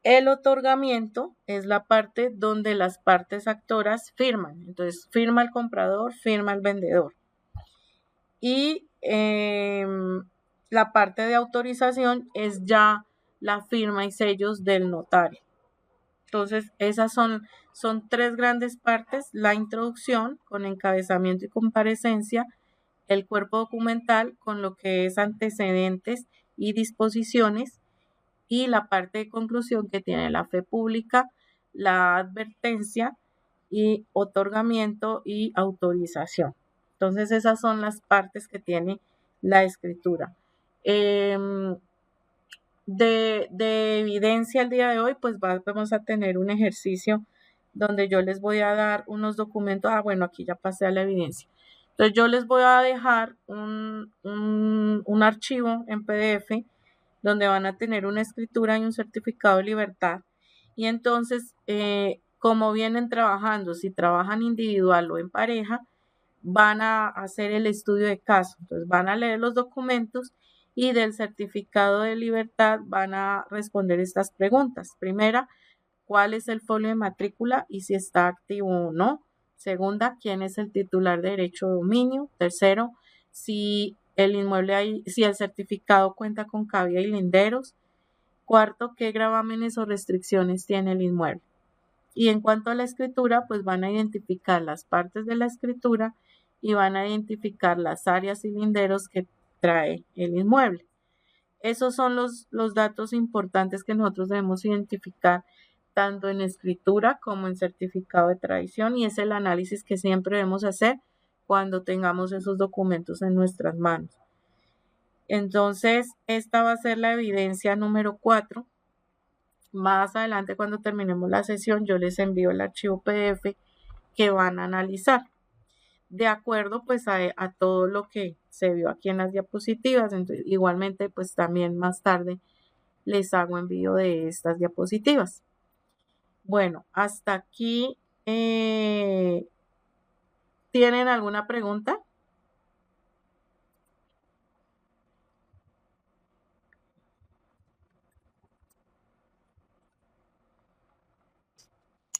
El otorgamiento es la parte donde las partes actoras firman. Entonces firma el comprador, firma el vendedor. Y la parte de autorización es ya la firma y sellos del notario. Entonces, esas son tres grandes partes: la introducción con encabezamiento y comparecencia, el cuerpo documental con lo que es antecedentes y disposiciones, y la parte de conclusión que tiene la fe pública, la advertencia y otorgamiento y autorización. Entonces esas son las partes que tiene la escritura. De evidencia el día de hoy, pues vamos a tener un ejercicio donde yo les voy a dar unos documentos. Bueno, aquí ya pasé a la evidencia. Entonces yo les voy a dejar un archivo en PDF donde van a tener una escritura y un certificado de libertad. Y entonces, como vienen trabajando, si trabajan individual o en pareja, van a hacer el estudio de caso. Entonces van a leer los documentos y del certificado de libertad van a responder estas preguntas. Primera, ¿cuál es el folio de matrícula y si está activo o no? Segunda, ¿quién es el titular de derecho de dominio? Tercero, si el inmueble si el certificado cuenta con cabida y linderos. Cuarto, ¿qué gravámenes o restricciones tiene el inmueble? Y en cuanto a la escritura, pues van a identificar las partes de la escritura y van a identificar las áreas y linderos que trae el inmueble. Esos son los datos importantes que nosotros debemos identificar tanto en escritura como en certificado de tradición, y es el análisis que siempre debemos hacer cuando tengamos esos documentos en nuestras manos. Entonces, esta va a ser la evidencia número 4. Más adelante, cuando terminemos la sesión, yo les envío el archivo PDF que van a analizar de acuerdo pues a todo lo que se vio aquí en las diapositivas. Entonces, igualmente pues también más tarde les hago envío de estas diapositivas. Bueno, hasta aquí. ¿Tienen alguna pregunta?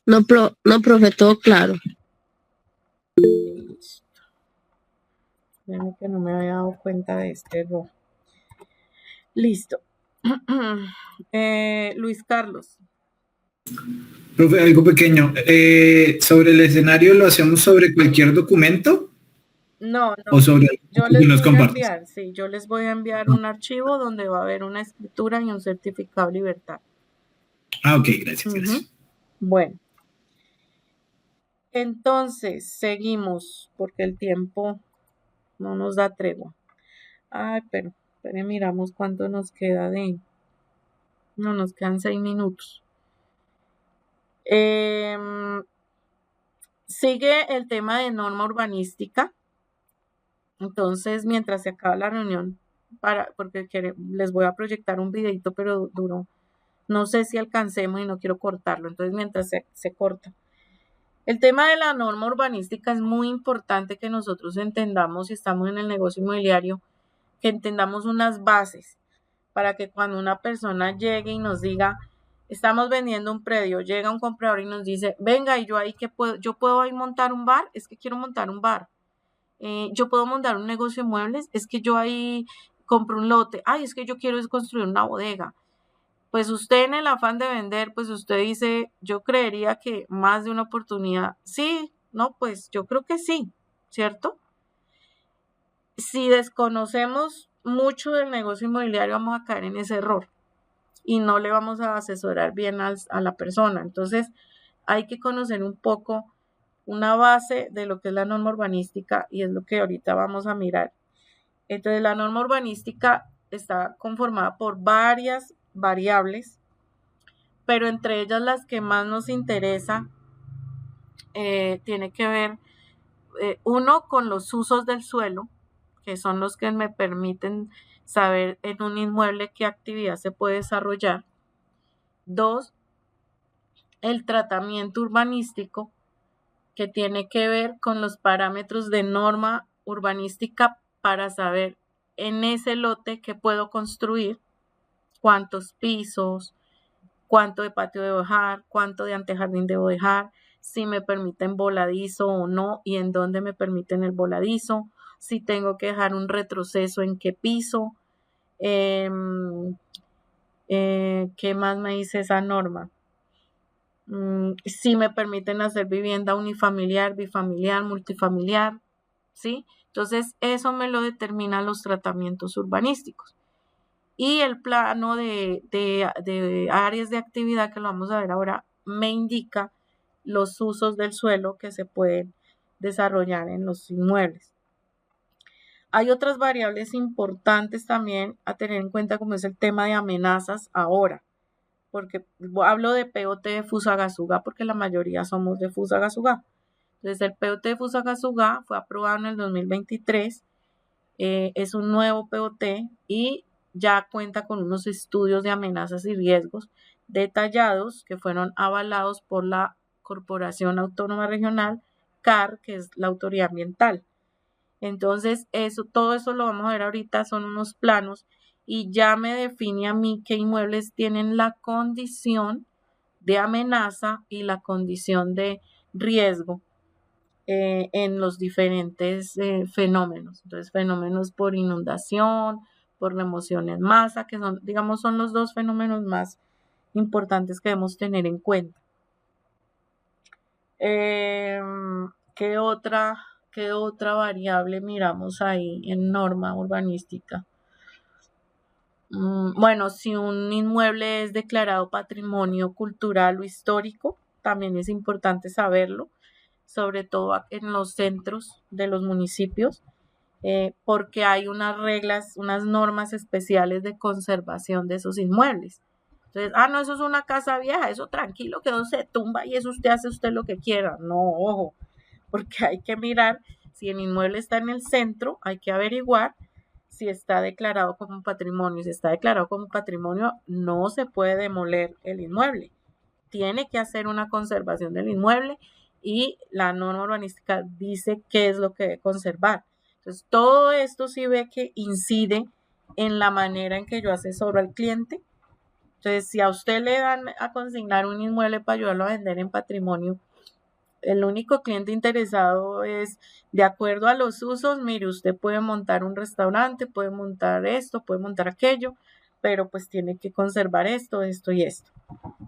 No, profe, todo claro. Listo. Déjame que no me había dado cuenta de este error. Listo. Luis Carlos. Profe, algo pequeño. ¿Sobre el escenario lo hacemos sobre cualquier documento? No. ¿O sobre yo que nos les voy a compartes? enviar, sí, yo les voy a enviar un archivo donde va a haber una escritura y un certificado de libertad. Ok, gracias. Bueno. Entonces, seguimos, porque el tiempo no nos da tregua. Ay, pero miramos cuánto nos queda No, nos quedan 6 minutos. Sigue el tema de norma urbanística. Entonces, mientras se acaba la reunión, porque les voy a proyectar un videito, pero duro. No sé si alcancemos y no quiero cortarlo. Entonces, mientras se corta. El tema de la norma urbanística es muy importante que nosotros entendamos, si estamos en el negocio inmobiliario, que entendamos unas bases para que cuando una persona llegue y nos diga, estamos vendiendo un predio, llega un comprador y nos dice, venga, y yo ahí yo puedo ahí montar un bar, es que quiero montar un bar. Yo puedo montar un negocio de muebles, es que yo ahí compro un lote, ay, es que yo quiero construir una bodega. Pues usted en el afán de vender, pues usted dice, yo creería que más de una oportunidad, sí, no, pues yo creo que sí, ¿cierto? Si desconocemos mucho del negocio inmobiliario, vamos a caer en ese error y no le vamos a asesorar bien a la persona. Entonces, hay que conocer un poco una base de lo que es la norma urbanística, y es lo que ahorita vamos a mirar. Entonces, la norma urbanística está conformada por varias variables, pero entre ellas las que más nos interesa tiene que ver, uno, con los usos del suelo, que son los que me permiten saber en un inmueble qué actividad se puede desarrollar. 2, el tratamiento urbanístico, que tiene que ver con los parámetros de norma urbanística para saber en ese lote qué puedo construir, cuántos pisos, cuánto de patio debo dejar, cuánto de antejardín debo dejar, si me permiten voladizo o no y en dónde me permiten el voladizo, si tengo que dejar un retroceso en qué piso. ¿Qué más me dice esa norma? Si me permiten hacer vivienda unifamiliar, bifamiliar, multifamiliar, ¿sí? Entonces, eso me lo determinan los tratamientos urbanísticos. Y el plano de áreas de actividad, que lo vamos a ver ahora, me indica los usos del suelo que se pueden desarrollar en los inmuebles. Hay otras variables importantes también a tener en cuenta, como es el tema de amenazas ahora, porque hablo de POT de Fusagasugá porque la mayoría somos de Fusagasugá. Entonces el POT de Fusagasugá fue aprobado en el 2023, es un nuevo POT y ya cuenta con unos estudios de amenazas y riesgos detallados que fueron avalados por la Corporación Autónoma Regional, CAR, que es la autoridad ambiental. Entonces, todo eso lo vamos a ver ahorita, son unos planos y ya me define a mí qué inmuebles tienen la condición de amenaza y la condición de riesgo en los diferentes fenómenos. Entonces, fenómenos por inundación, por remoción en masa, que son, digamos, son los dos fenómenos más importantes que debemos tener en cuenta. ¿Qué otra variable miramos ahí en norma urbanística? Bueno, si un inmueble es declarado patrimonio cultural o histórico, también es importante saberlo, sobre todo en los centros de los municipios, porque hay unas reglas, unas normas especiales de conservación de esos inmuebles. Entonces, no, eso es una casa vieja, eso tranquilo, que eso se tumba y eso hace usted lo que quiera. No, ojo, porque hay que mirar si el inmueble está en el centro, hay que averiguar si está declarado como patrimonio. Si está declarado como patrimonio, no se puede demoler el inmueble. Tiene que hacer una conservación del inmueble y la norma urbanística dice qué es lo que debe conservar. Entonces, todo esto sí ve que incide en la manera en que yo asesoro al cliente. Entonces, si a usted le dan a consignar un inmueble para ayudarlo a vender en patrimonio, el único cliente interesado es, de acuerdo a los usos, mire, usted puede montar un restaurante, puede montar esto, puede montar aquello, pero pues tiene que conservar esto, esto y esto.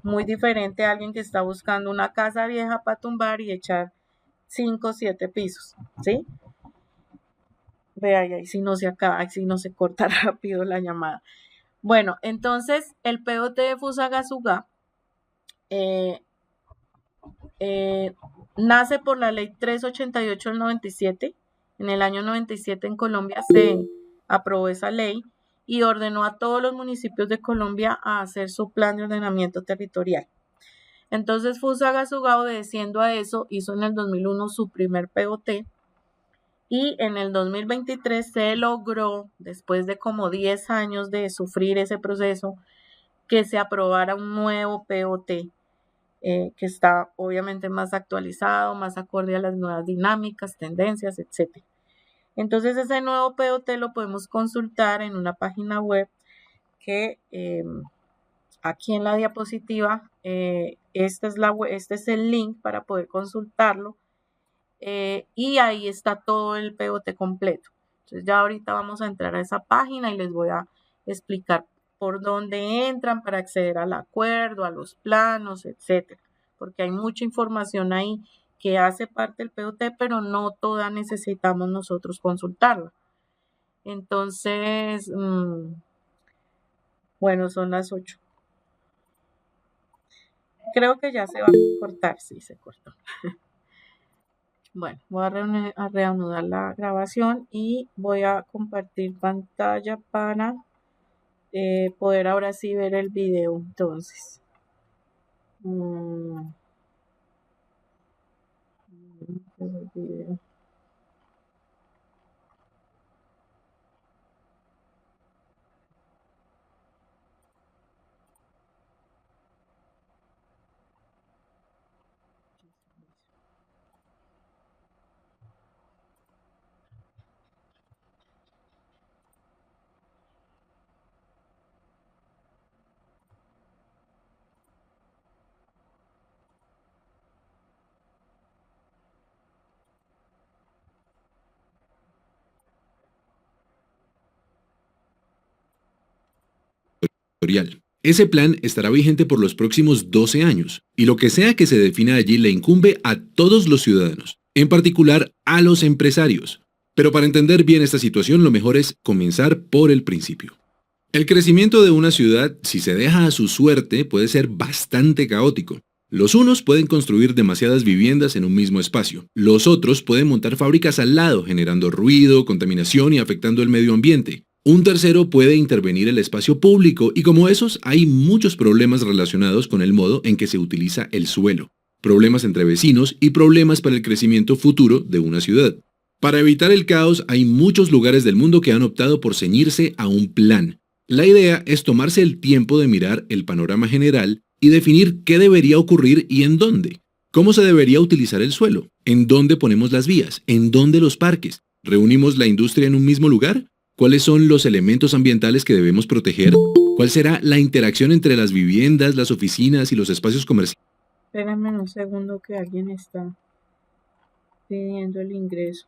Muy diferente a alguien que está buscando una casa vieja para tumbar y echar 5 o 7 pisos, ¿sí? Vea, ahí si no se acaba, ahí si no se corta rápido la llamada. Bueno, entonces el POT de Fusagasugá nace por la ley 388 del 97. En el año 97 en Colombia se aprobó esa ley y ordenó a todos los municipios de Colombia a hacer su plan de ordenamiento territorial. Entonces Fusagasugá, obedeciendo a eso, hizo en el 2001 su primer POT y en el 2023 se logró, después de como 10 años de sufrir ese proceso, que se aprobara un nuevo POT que está obviamente más actualizado, más acorde a las nuevas dinámicas, tendencias, etc. Entonces ese nuevo POT lo podemos consultar en una página web que aquí en la diapositiva, este es el link para poder consultarlo y ahí está todo el POT completo. Entonces ya ahorita vamos a entrar a esa página y les voy a explicar por dónde entran para acceder al acuerdo, a los planos, etcétera, porque hay mucha información ahí que hace parte del POT, pero no toda necesitamos nosotros consultarla. Entonces, bueno, son las 8. Creo que ya se va a cortar, sí, se cortó. Bueno, voy a reanudar la grabación y voy a compartir pantalla para poder ahora sí ver el video. Entonces, el video. Ese plan estará vigente por los próximos 12 años, y lo que sea que se defina allí le incumbe a todos los ciudadanos, en particular a los empresarios. Pero para entender bien esta situación, lo mejor es comenzar por el principio. El crecimiento de una ciudad, si se deja a su suerte, puede ser bastante caótico. Los unos pueden construir demasiadas viviendas en un mismo espacio. Los otros pueden montar fábricas al lado, generando ruido, contaminación y afectando el medio ambiente. Un tercero puede intervenir el espacio público y como esos hay muchos problemas relacionados con el modo en que se utiliza el suelo. Problemas entre vecinos y problemas para el crecimiento futuro de una ciudad. Para evitar el caos hay muchos lugares del mundo que han optado por ceñirse a un plan. La idea es tomarse el tiempo de mirar el panorama general y definir qué debería ocurrir y en dónde. ¿Cómo se debería utilizar el suelo? ¿En dónde ponemos las vías? ¿En dónde los parques? ¿Reunimos la industria en un mismo lugar? ¿Cuáles son los elementos ambientales que debemos proteger? ¿Cuál será la interacción entre las viviendas, las oficinas y los espacios comerciales? Espérenme un segundo que alguien está pidiendo el ingreso.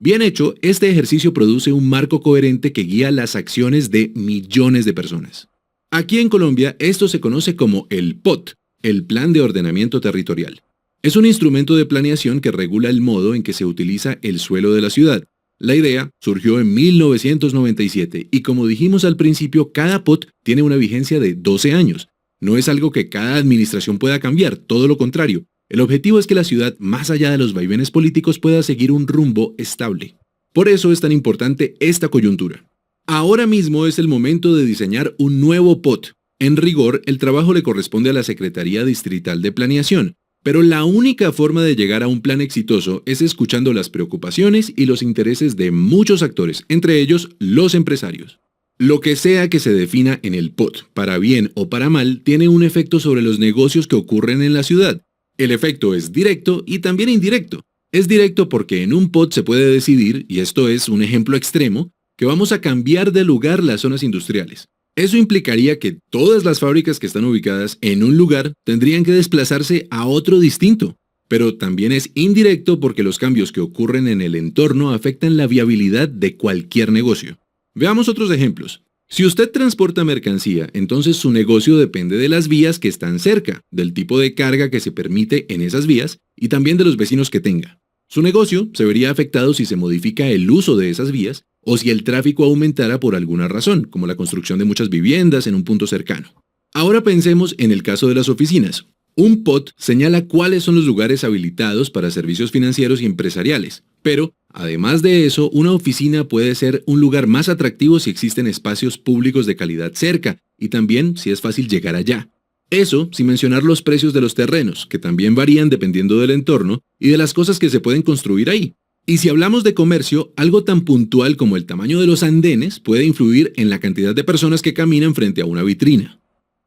Bien hecho, este ejercicio produce un marco coherente que guía las acciones de millones de personas. Aquí en Colombia, esto se conoce como el POT, el Plan de Ordenamiento Territorial. Es un instrumento de planeación que regula el modo en que se utiliza el suelo de la ciudad. La idea surgió en 1997 y como dijimos al principio, cada POT tiene una vigencia de 12 años. No es algo que cada administración pueda cambiar, todo lo contrario. El objetivo es que la ciudad, más allá de los vaivenes políticos, pueda seguir un rumbo estable. Por eso es tan importante esta coyuntura. Ahora mismo es el momento de diseñar un nuevo POT. En rigor, el trabajo le corresponde a la Secretaría Distrital de Planeación, pero la única forma de llegar a un plan exitoso es escuchando las preocupaciones y los intereses de muchos actores, entre ellos los empresarios. Lo que sea que se defina en el POT, para bien o para mal, tiene un efecto sobre los negocios que ocurren en la ciudad. El efecto es directo y también indirecto. Es directo porque en un POT se puede decidir, y esto es un ejemplo extremo, que vamos a cambiar de lugar las zonas industriales. Eso implicaría que todas las fábricas que están ubicadas en un lugar tendrían que desplazarse a otro distinto. Pero también es indirecto porque los cambios que ocurren en el entorno afectan la viabilidad de cualquier negocio. Veamos otros ejemplos. Si usted transporta mercancía, entonces su negocio depende de las vías que están cerca, del tipo de carga que se permite en esas vías y también de los vecinos que tenga. Su negocio se vería afectado si se modifica el uso de esas vías o si el tráfico aumentara por alguna razón, como la construcción de muchas viviendas en un punto cercano. Ahora pensemos en el caso de las oficinas. Un POT señala cuáles son los lugares habilitados para servicios financieros y empresariales, pero, además de eso, una oficina puede ser un lugar más atractivo si existen espacios públicos de calidad cerca y también si es fácil llegar allá. Eso sin mencionar los precios de los terrenos, que también varían dependiendo del entorno y de las cosas que se pueden construir ahí. Y si hablamos de comercio, algo tan puntual como el tamaño de los andenes puede influir en la cantidad de personas que caminan frente a una vitrina.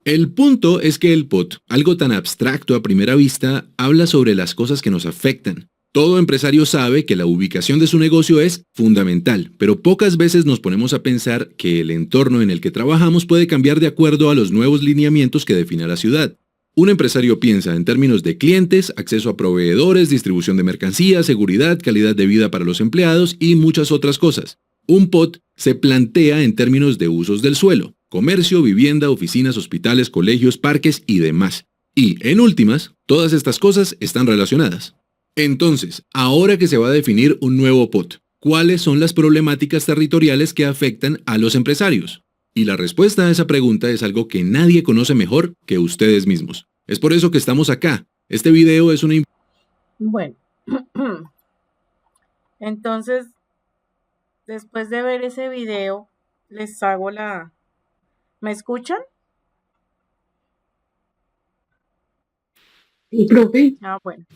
El punto es que el POT, algo tan abstracto a primera vista, habla sobre las cosas que nos afectan. Todo empresario sabe que la ubicación de su negocio es fundamental, pero pocas veces nos ponemos a pensar que el entorno en el que trabajamos puede cambiar de acuerdo a los nuevos lineamientos que define la ciudad. Un empresario piensa en términos de clientes, acceso a proveedores, distribución de mercancías, seguridad, calidad de vida para los empleados y muchas otras cosas. Un POT se plantea en términos de usos del suelo, comercio, vivienda, oficinas, hospitales, colegios, parques y demás. Y, en últimas, todas estas cosas están relacionadas. Entonces, ahora que se va a definir un nuevo POT, ¿cuáles son las problemáticas territoriales que afectan a los empresarios? Y la respuesta a esa pregunta es algo que nadie conoce mejor que ustedes mismos. Es por eso que estamos acá. Este video es una... Bueno, entonces, después de ver ese video, les hago la... ¿Me escuchan? ¿Y profe? Ah, bueno.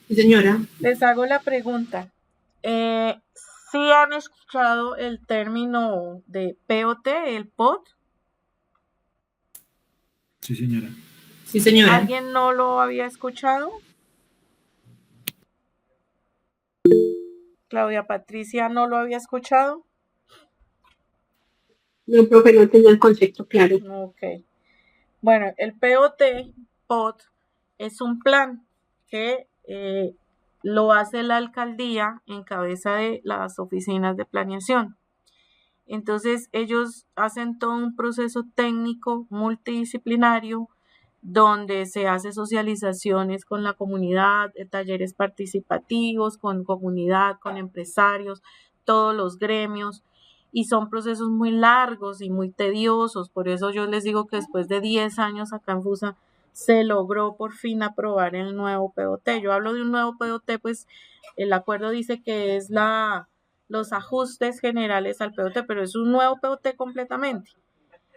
Sí, señora. Les hago la pregunta. ¿Sí han escuchado el término de POT, el POT? Sí, señora. Sí, señora. ¿Alguien no lo había escuchado? Claudia Patricia no lo había escuchado. No, profe, no tenía el concepto claro. Ok. Bueno, el POT es un plan que lo hace la alcaldía en cabeza de las oficinas de planeación. Entonces ellos hacen todo un proceso técnico multidisciplinario donde se hace socializaciones con la comunidad, talleres participativos con comunidad, con empresarios, todos los gremios, y son procesos muy largos y muy tediosos. Por eso yo les digo que después de 10 años acá en FUSA se logró por fin aprobar el nuevo POT. Yo hablo de un nuevo POT, pues el acuerdo dice que es los ajustes generales al POT, pero es un nuevo POT completamente.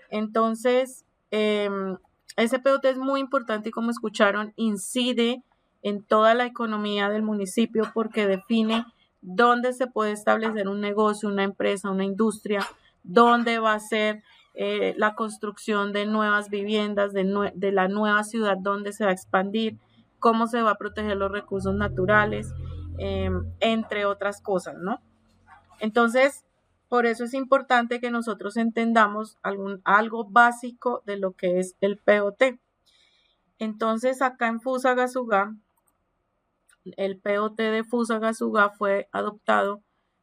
Entonces, ese POT es muy importante y, como escucharon, incide en toda la economía del municipio porque define dónde se puede establecer un negocio, una empresa, una industria, dónde va a ser la construcción de nuevas viviendas, de la nueva ciudad donde se va a expandir, cómo se va a proteger los recursos naturales, entre otras cosas, ¿no? Entonces, por eso es importante que nosotros entendamos algo básico de lo que es el POT. Entonces, acá en Fusagasugá, el POT de Fusagasugá fue adoptado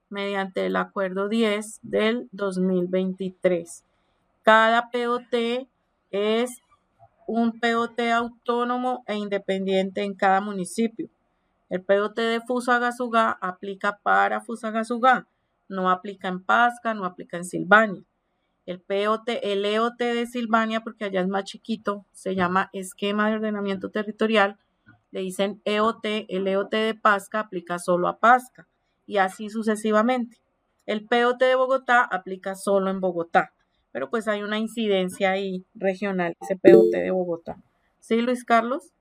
mediante el Acuerdo 10 del 2023. Cada POT es un POT autónomo e independiente en cada municipio. El POT de Fusagasugá aplica para Fusagasugá, no aplica en Pasca, no aplica en Silvania. El EOT de Silvania, porque allá es más chiquito, se llama Esquema de Ordenamiento Territorial, le dicen EOT, el EOT de Pasca aplica solo a Pasca, y así sucesivamente. El POT de Bogotá aplica solo en Bogotá, pero pues hay una incidencia ahí regional, ese POT de Bogotá. ¿Sí, Luis Carlos?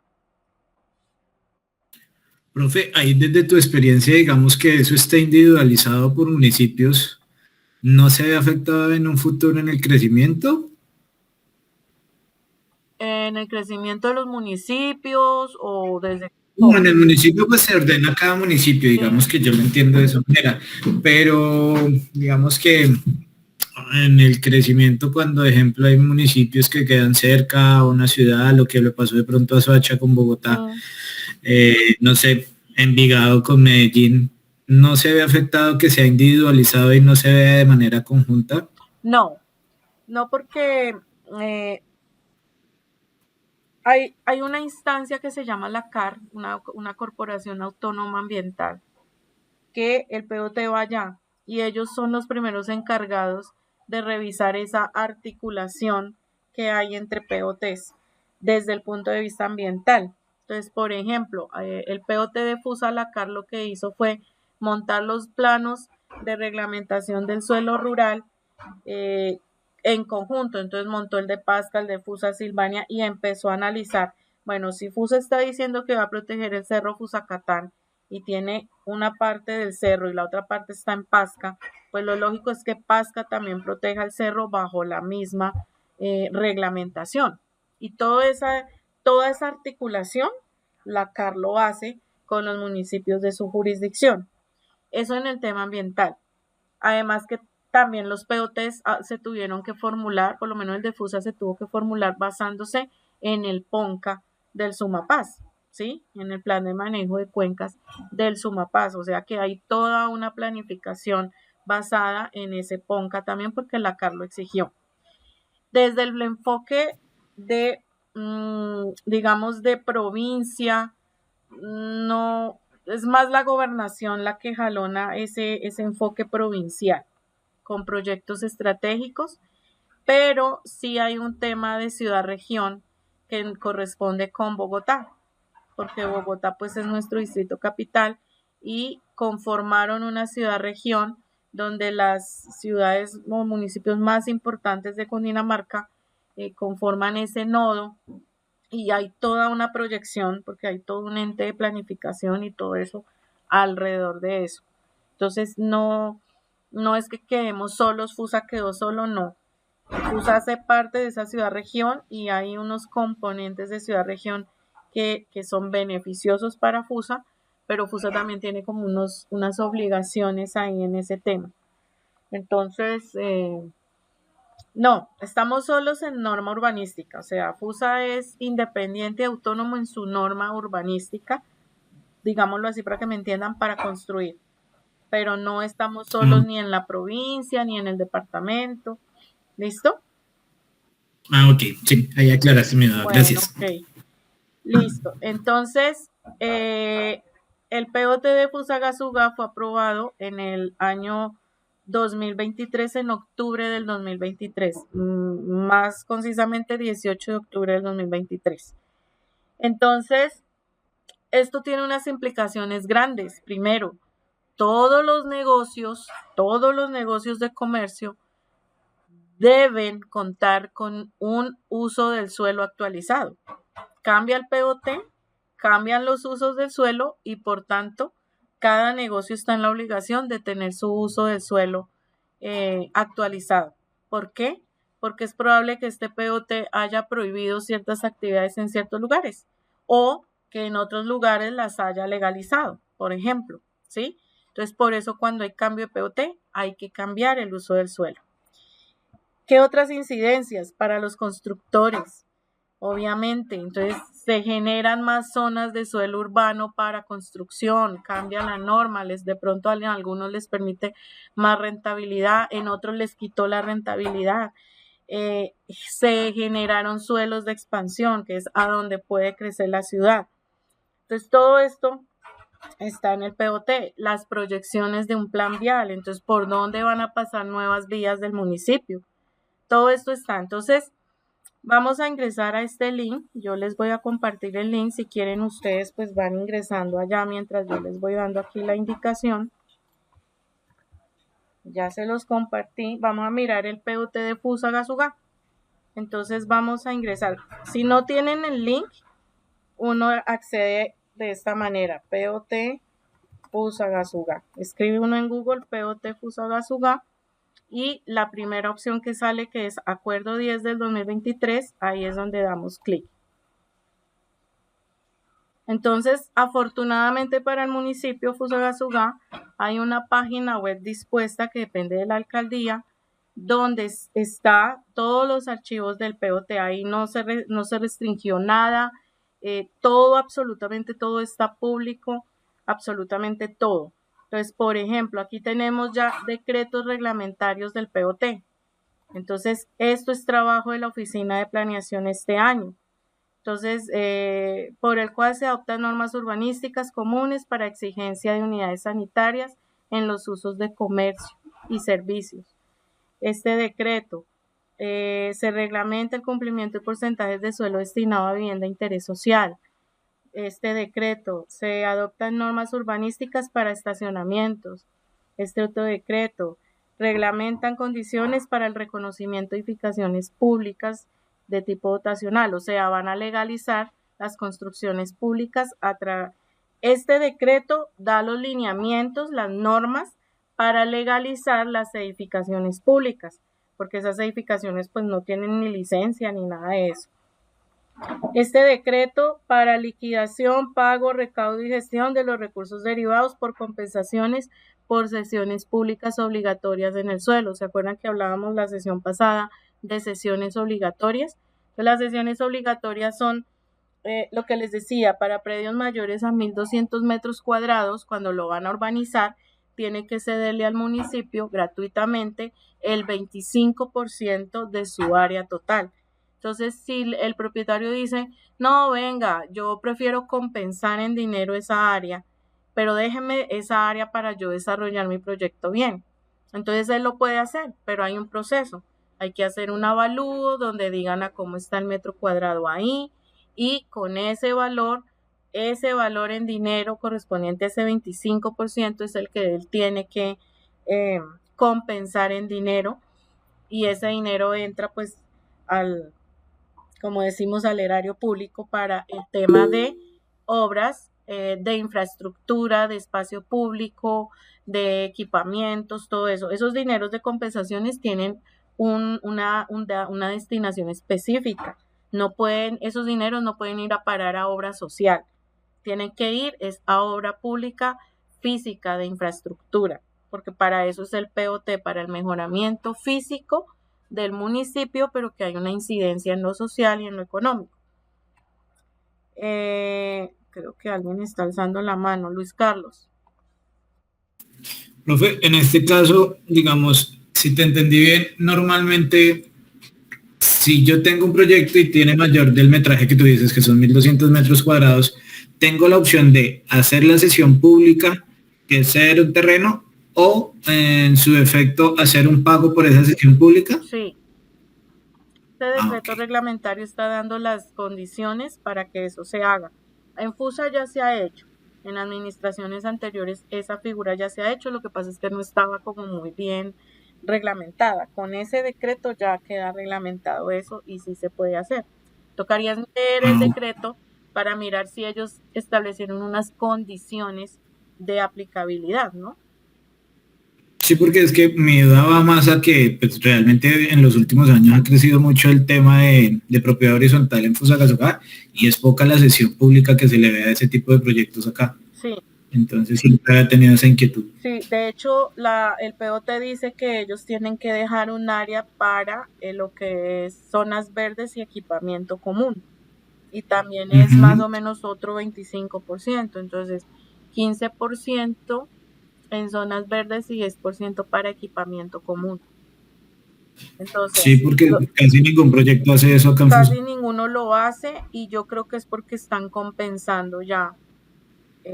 Profe, ahí desde tu experiencia, digamos que eso está individualizado por municipios, ¿no se ve afectado en un futuro en el crecimiento? En el crecimiento de los municipios o desde... No, en el municipio pues se ordena cada municipio, digamos que yo lo entiendo de esa manera, pero digamos que en el crecimiento cuando, de ejemplo, hay municipios que quedan cerca a una ciudad, lo que le pasó de pronto a Soacha con Bogotá, no sé, Envigado con Medellín, ¿no se ve afectado que sea individualizado y no se vea de manera conjunta? No porque hay una instancia que se llama la CAR, una Corporación Autónoma Ambiental, que el POT va allá y ellos son los primeros encargados de revisar esa articulación que hay entre POTs desde el punto de vista ambiental. Entonces, por ejemplo, el POT de Fusalacar lo que hizo fue montar los planos de reglamentación del suelo rural en conjunto. Entonces montó el de Pasca, el de Fusa Silvania y empezó a analizar, bueno, si Fusa está diciendo que va a proteger el cerro Fusacatán y tiene una parte del cerro y la otra parte está en Pasca, pues lo lógico es que Pasca también proteja el cerro bajo la misma reglamentación. Y toda esa articulación, la CAR lo hace con los municipios de su jurisdicción. Eso en el tema ambiental. Además que también los POTs se tuvieron que formular, por lo menos el de FUSA se tuvo que formular basándose en el PONCA del Sumapaz, ¿sí? En el plan de manejo de cuencas del Sumapaz. O sea que hay toda una planificación basada en ese PONCA también porque la CAR lo exigió. Desde el enfoque de, digamos, de provincia, no, es más la gobernación la que jalona ese enfoque provincial con proyectos estratégicos, pero sí hay un tema de ciudad-región que corresponde con Bogotá, porque Bogotá pues es nuestro distrito capital y conformaron una ciudad-región donde las ciudades o municipios más importantes de Cundinamarca conforman ese nodo y hay toda una proyección porque hay todo un ente de planificación y todo eso alrededor de eso. Entonces no es que quedemos solos, FUSA quedó solo, no. FUSA hace parte de esa ciudad-región y hay unos componentes de ciudad-región que son beneficiosos para FUSA, pero FUSA también tiene como unas obligaciones ahí en ese tema. Entonces, no, estamos solos en norma urbanística, o sea, FUSA es independiente y autónomo en su norma urbanística, digámoslo así para que me entiendan, para construir. Pero no estamos solos ni en la provincia, ni en el departamento. ¿Listo? Ok, sí, ahí aclaraste mi duda, bueno, gracias. Ok, listo. Entonces, el POT de Fusagasugá fue aprobado en el año 2023, en octubre del 2023, más concisamente 18 de octubre del 2023. Entonces, esto tiene unas implicaciones grandes. Primero, todos los negocios de comercio deben contar con un uso del suelo actualizado. Cambia el POT, cambian los usos del suelo y por tanto cada negocio está en la obligación de tener su uso del suelo actualizado. ¿Por qué? Porque es probable que este POT haya prohibido ciertas actividades en ciertos lugares o que en otros lugares las haya legalizado, por ejemplo, ¿sí? Entonces, por eso cuando hay cambio de POT hay que cambiar el uso del suelo. ¿Qué otras incidencias para los constructores? Obviamente, entonces se generan más zonas de suelo urbano para construcción, cambia la norma, de pronto a algunos les permite más rentabilidad, en otros les quitó la rentabilidad. Se generaron suelos de expansión, que es a donde puede crecer la ciudad. Entonces, todo esto está en el POT, las proyecciones de un plan vial, entonces, ¿por dónde van a pasar nuevas vías del municipio? Todo esto está. Entonces, vamos a ingresar a este link. Yo les voy a compartir el link. Si quieren ustedes, pues van ingresando allá mientras yo les voy dando aquí la indicación. Ya se los compartí. Vamos a mirar el POT de Fusagasugá. Entonces vamos a ingresar. Si no tienen el link, uno accede de esta manera. POT Fusagasugá. Escribe uno en Google POT Fusagasugá. Y la primera opción que sale, que es Acuerdo 10 del 2023, ahí es donde damos clic. Entonces, afortunadamente para el municipio Fusagasugá, hay una página web dispuesta que depende de la alcaldía, donde está todos los archivos del POT. Ahí no se restringió nada, todo, absolutamente todo está público, absolutamente todo. Entonces, por ejemplo, aquí tenemos ya decretos reglamentarios del POT. Entonces, esto es trabajo de la Oficina de Planeación este año. Entonces, por el cual se adoptan normas urbanísticas comunes para exigencia de unidades sanitarias en los usos de comercio y servicios. Este decreto se reglamenta el cumplimiento de porcentajes de suelo destinado a vivienda de interés social. Este decreto se adoptan normas urbanísticas para estacionamientos. Este otro decreto reglamentan condiciones para el reconocimiento de edificaciones públicas de tipo dotacional, o sea, van a legalizar las construcciones públicas. Este decreto da los lineamientos, las normas para legalizar las edificaciones públicas, porque esas edificaciones pues no tienen ni licencia ni nada de eso. Este decreto para liquidación, pago, recaudo y gestión de los recursos derivados por compensaciones por cesiones públicas obligatorias en el suelo. ¿Se acuerdan que hablábamos la sesión pasada de cesiones obligatorias? Entonces, las cesiones obligatorias son lo que les decía, para predios mayores a 1.200 metros cuadrados, cuando lo van a urbanizar, tiene que cederle al municipio gratuitamente el 25% de su área total. Entonces, si el propietario dice, no, venga, yo prefiero compensar en dinero esa área, pero déjeme esa área para yo desarrollar mi proyecto bien. Entonces, él lo puede hacer, pero hay un proceso. Hay que hacer un avalúo donde digan a cómo está el metro cuadrado ahí y con ese valor en dinero correspondiente a ese 25% es el que él tiene que compensar en dinero y ese dinero entra pues como decimos, al erario público para el tema de obras de infraestructura, de espacio público, de equipamientos, todo eso. Esos dineros de compensaciones tienen una destinación específica. Esos dineros no pueden ir a parar a obra social. Tienen que ir a obra pública física de infraestructura, porque para eso es el POT, para el mejoramiento físico del municipio, pero que hay una incidencia en lo social y en lo económico. Creo que alguien está alzando la mano. Luis Carlos. Profe, en este caso, digamos, si te entendí bien, normalmente, si yo tengo un proyecto y tiene mayor del metraje que tú dices, que son 1.200 metros cuadrados, tengo la opción de hacer la sesión pública, que es ceder un terreno, o en su defecto hacer un pago por esa sesión pública. Sí. Este decreto ok. reglamentario está dando las condiciones para que eso se haga. En FUSA ya se ha hecho. En administraciones anteriores esa figura ya se ha hecho, lo que pasa es que no estaba como muy bien reglamentada. Con ese decreto ya queda reglamentado eso y sí se puede hacer. Tocaría leer el decreto para mirar si ellos establecieron unas condiciones de aplicabilidad, ¿no? Sí, porque es que mi duda va más a que pues, realmente en los últimos años ha crecido mucho el tema de propiedad horizontal en Fusagasugá y es poca la sesión pública que se le ve a ese tipo de proyectos acá. Sí. Entonces siempre ha tenido esa inquietud. Sí, de hecho el POT dice que ellos tienen que dejar un área para lo que es zonas verdes y equipamiento común. Y también es más o menos otro 25%, entonces 15% en zonas verdes y 10% para equipamiento común. Entonces, sí, porque casi ningún proyecto hace eso acá en casi Fusa. ninguno lo hace y yo creo que es porque están compensando ya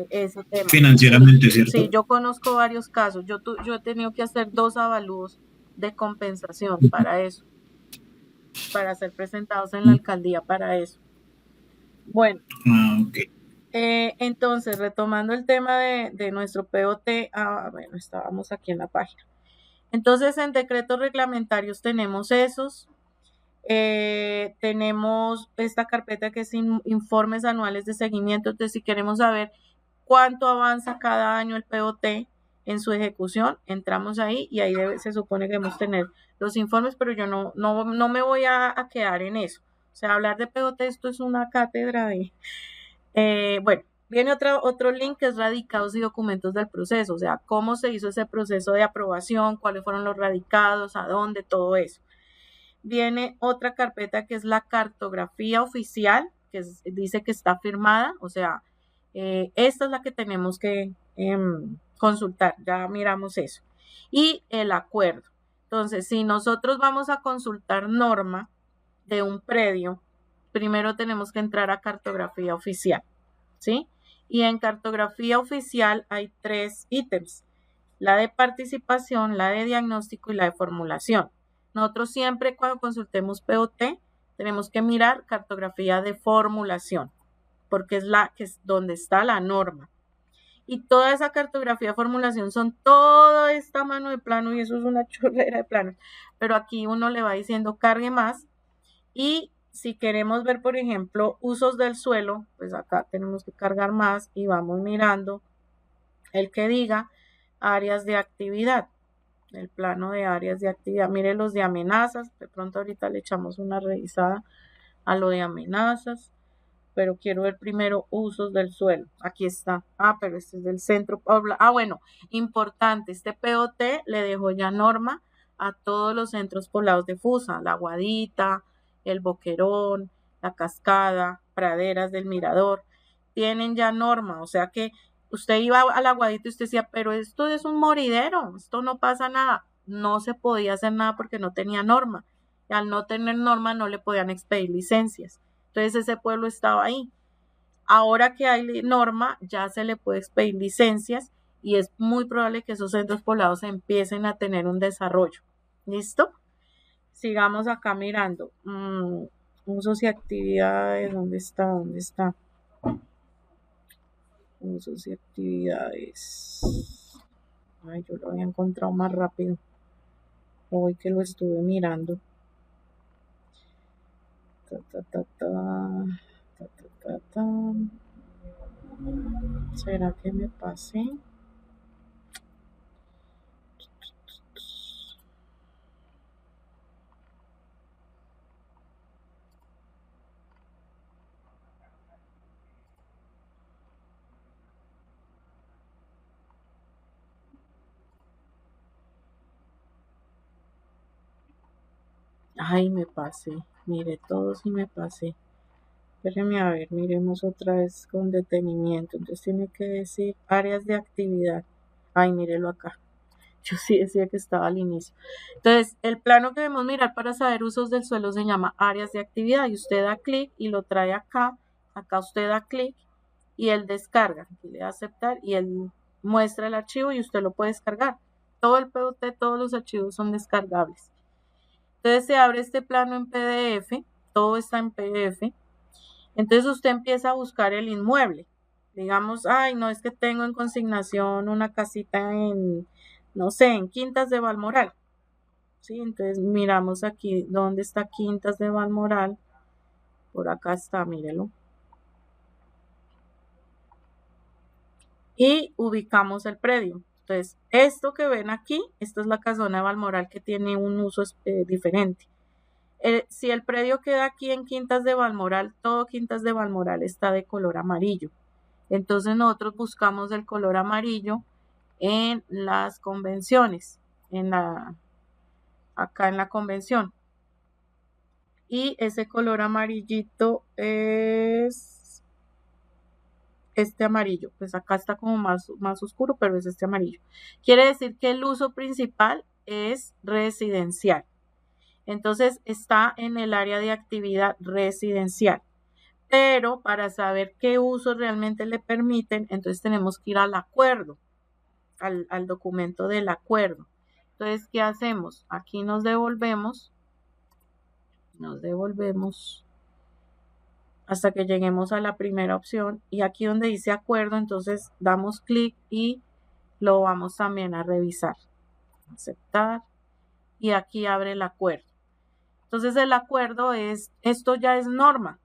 ese tema. Financieramente, ¿cierto? Sí, yo conozco varios casos. Yo he tenido que hacer 2 avalúos de compensación para eso, para ser presentados en la alcaldía para eso. Bueno, ok. entonces, retomando el tema de nuestro POT, bueno, estábamos aquí en la página. Entonces, en decretos reglamentarios tenemos esos. Tenemos esta carpeta que es informes anuales de seguimiento. Entonces, si queremos saber cuánto avanza cada año el POT en su ejecución, entramos ahí y ahí se supone que debemos tener los informes, pero yo no me voy a quedar en eso. O sea, hablar de POT, esto es una cátedra de... bueno, viene otro link que es radicados y documentos del proceso, o sea, cómo se hizo ese proceso de aprobación, cuáles fueron los radicados, a dónde, todo eso. Viene otra carpeta que es la cartografía oficial, que dice que está firmada, o sea, esta es la que tenemos que consultar, ya miramos eso. Y el acuerdo. Entonces, si nosotros vamos a consultar norma de un predio, primero tenemos que entrar a cartografía oficial, ¿sí? Y en cartografía oficial hay 3 ítems, la de participación, la de diagnóstico y la de formulación. Nosotros siempre cuando consultemos POT tenemos que mirar cartografía de formulación, porque es donde está la norma. Y toda esa cartografía de formulación son toda esta mano de plano y eso es una chorrera de planos. Pero aquí uno le va diciendo cargue más y si queremos ver, por ejemplo, usos del suelo, pues acá tenemos que cargar más y vamos mirando el que diga áreas de actividad, el plano de áreas de actividad. Mire los de amenazas, de pronto ahorita le echamos una revisada a lo de amenazas, pero quiero ver primero usos del suelo. Aquí está. Pero este es del centro. Bueno, importante, este POT le dejó ya norma a todos los centros poblados de Fusa, la Guadita, el Boquerón, la Cascada, Praderas del Mirador, tienen ya norma, o sea que usted iba a la Guadita y usted decía, pero esto es un moridero, esto no pasa nada, no se podía hacer nada porque no tenía norma, y al no tener norma no le podían expedir licencias, entonces ese pueblo estaba ahí. Ahora que hay norma, ya se le puede expedir licencias y es muy probable que esos centros poblados empiecen a tener un desarrollo. ¿Listo? Sigamos acá mirando. Usos y actividades. ¿Dónde está? ¿Dónde está? Usos y actividades. Ay, yo lo había encontrado más rápido. Hoy que lo estuve mirando. ¿Será que me pasé? Ay, me pasé. Mire todos y me pasé. Espérenme a ver, miremos otra vez con detenimiento. Entonces tiene que decir áreas de actividad. Ay, mírelo acá. Yo sí decía que estaba al inicio. Entonces, el plano que debemos mirar para saber usos del suelo se llama áreas de actividad y usted da clic y lo trae acá. Acá usted da clic y él descarga. Aquí le da aceptar y él muestra el archivo y usted lo puede descargar. todo el POT, todos los archivos son descargables. Entonces se abre este plano en PDF, todo está en PDF. Entonces usted empieza a buscar el inmueble. Digamos, ay, no, es que tengo en consignación una casita en, no sé, en Quintas de Balmoral. ¿Sí? Entonces miramos aquí dónde está Quintas de Balmoral. Por acá está, mírelo. Y ubicamos el predio. Entonces, esto que ven aquí, esta es la casona de Balmoral que tiene un uso diferente. Si el predio queda aquí en Quintas de Balmoral, todo Quintas de Balmoral está de color amarillo. Entonces nosotros buscamos el color amarillo en las convenciones, acá en la convención. Y ese color amarillito es este amarillo. Pues acá está como más oscuro, pero es este amarillo. Quiere decir que el uso principal es residencial. Entonces está en el área de actividad residencial. Pero para saber qué usos realmente le permiten, entonces tenemos que ir al acuerdo, al documento del acuerdo. Entonces, ¿qué hacemos? Aquí nos devolvemos hasta que lleguemos a la primera opción y aquí donde dice acuerdo, entonces damos clic y lo vamos también a revisar. Aceptar y aquí abre el acuerdo. Entonces el acuerdo esto ya es norma,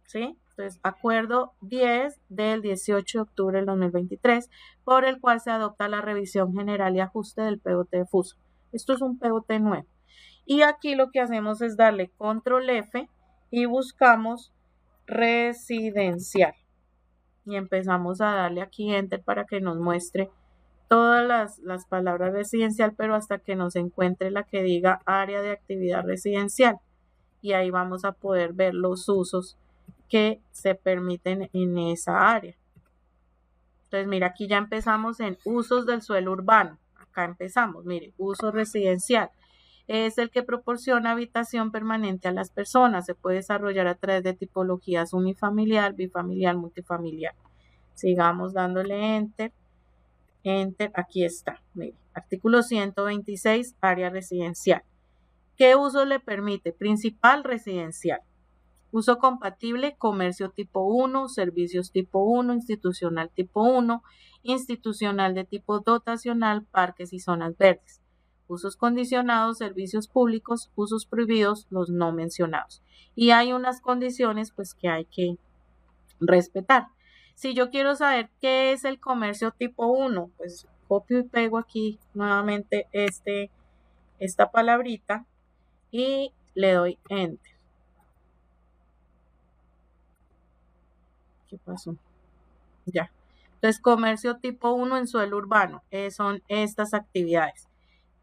¿sí? Entonces, acuerdo 10 del 18 de octubre del 2023, por el cual se adopta la revisión general y ajuste del POT de Fuso. Esto es un POT nuevo. Y aquí lo que hacemos es darle control F y buscamos residencial. Y empezamos a darle aquí enter para que nos muestre todas las palabras residencial, pero hasta que nos encuentre la que diga área de actividad residencial. Y ahí vamos a poder ver los usos que se permiten en esa área. Entonces, mira, aquí ya empezamos en usos del suelo urbano. Acá empezamos, mire, uso residencial. Es el que proporciona habitación permanente a las personas. Se puede desarrollar a través de tipologías unifamiliar, bifamiliar, multifamiliar. Sigamos dándole enter. Enter, aquí está. Mire, artículo 126, área residencial. ¿Qué uso le permite? Principal, residencial. Uso compatible, comercio tipo 1, servicios tipo 1, institucional tipo 1, institucional de tipo dotacional, parques y zonas verdes. Usos condicionados, servicios públicos, usos prohibidos, los no mencionados. Y hay unas condiciones pues que hay que respetar. Si yo quiero saber qué es el comercio tipo 1, pues copio y pego aquí nuevamente esta palabrita y le doy enter. ¿Qué pasó? Ya. Entonces, comercio tipo 1 en suelo urbano. Son estas actividades.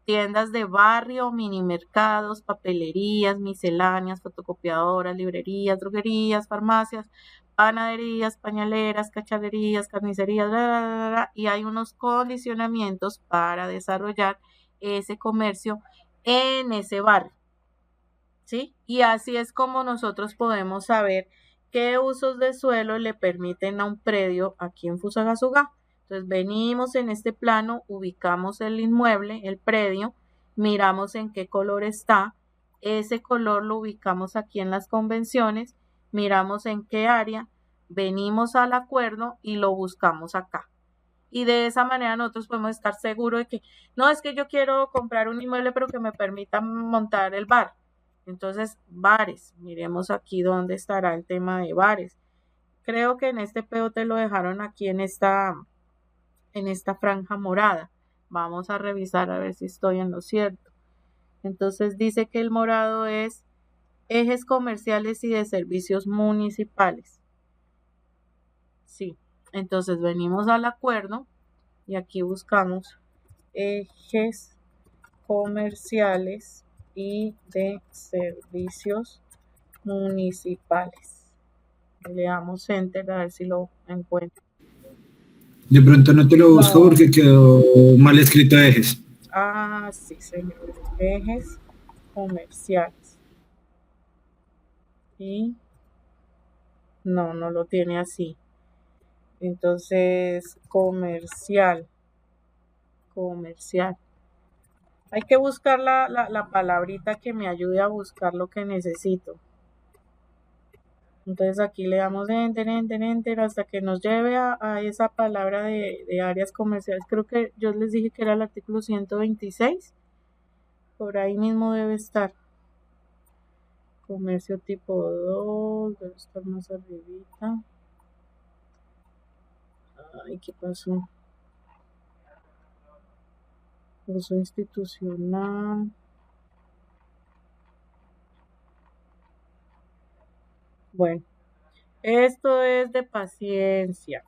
Tiendas de barrio, mini mercados, papelerías, misceláneas, fotocopiadoras, librerías, droguerías, farmacias, panaderías, pañaleras, cacharrerías, carnicerías, bla, bla, bla, bla, y hay unos condicionamientos para desarrollar ese comercio en ese barrio. ¿Sí? Y así es como nosotros podemos saber qué usos de suelo le permiten a un predio aquí en Fusagasugá. Entonces venimos en este plano, ubicamos el inmueble, el predio, miramos en qué color está, ese color lo ubicamos aquí en las convenciones, miramos en qué área, venimos al acuerdo y lo buscamos acá. Y de esa manera nosotros podemos estar seguros de que, no, es que yo quiero comprar un inmueble pero que me permita montar el bar. Entonces, bares, miremos aquí dónde estará el tema de bares. Creo que en este POT lo dejaron aquí en esta franja morada. Vamos a revisar a ver si estoy en lo cierto. Entonces dice que el morado es ejes comerciales y de servicios municipales. Sí, entonces venimos al acuerdo y aquí buscamos ejes comerciales y de servicios municipales. Le damos enter a ver si lo encuentro. De pronto no te lo busco porque quedó mal escrito ejes. Ah, sí, señor. Ejes comerciales. Y no lo tiene así. Entonces, comercial. Hay que buscar la palabrita que me ayude a buscar lo que necesito. Entonces aquí le damos enter, enter, enter hasta que nos lleve a esa palabra de áreas comerciales. Creo que yo les dije que era el artículo 126. Por ahí mismo debe estar. Comercio tipo 2, debe estar más arribita. Ay, ¿qué pasó? Uso institucional. Bueno, esto es de paciencia.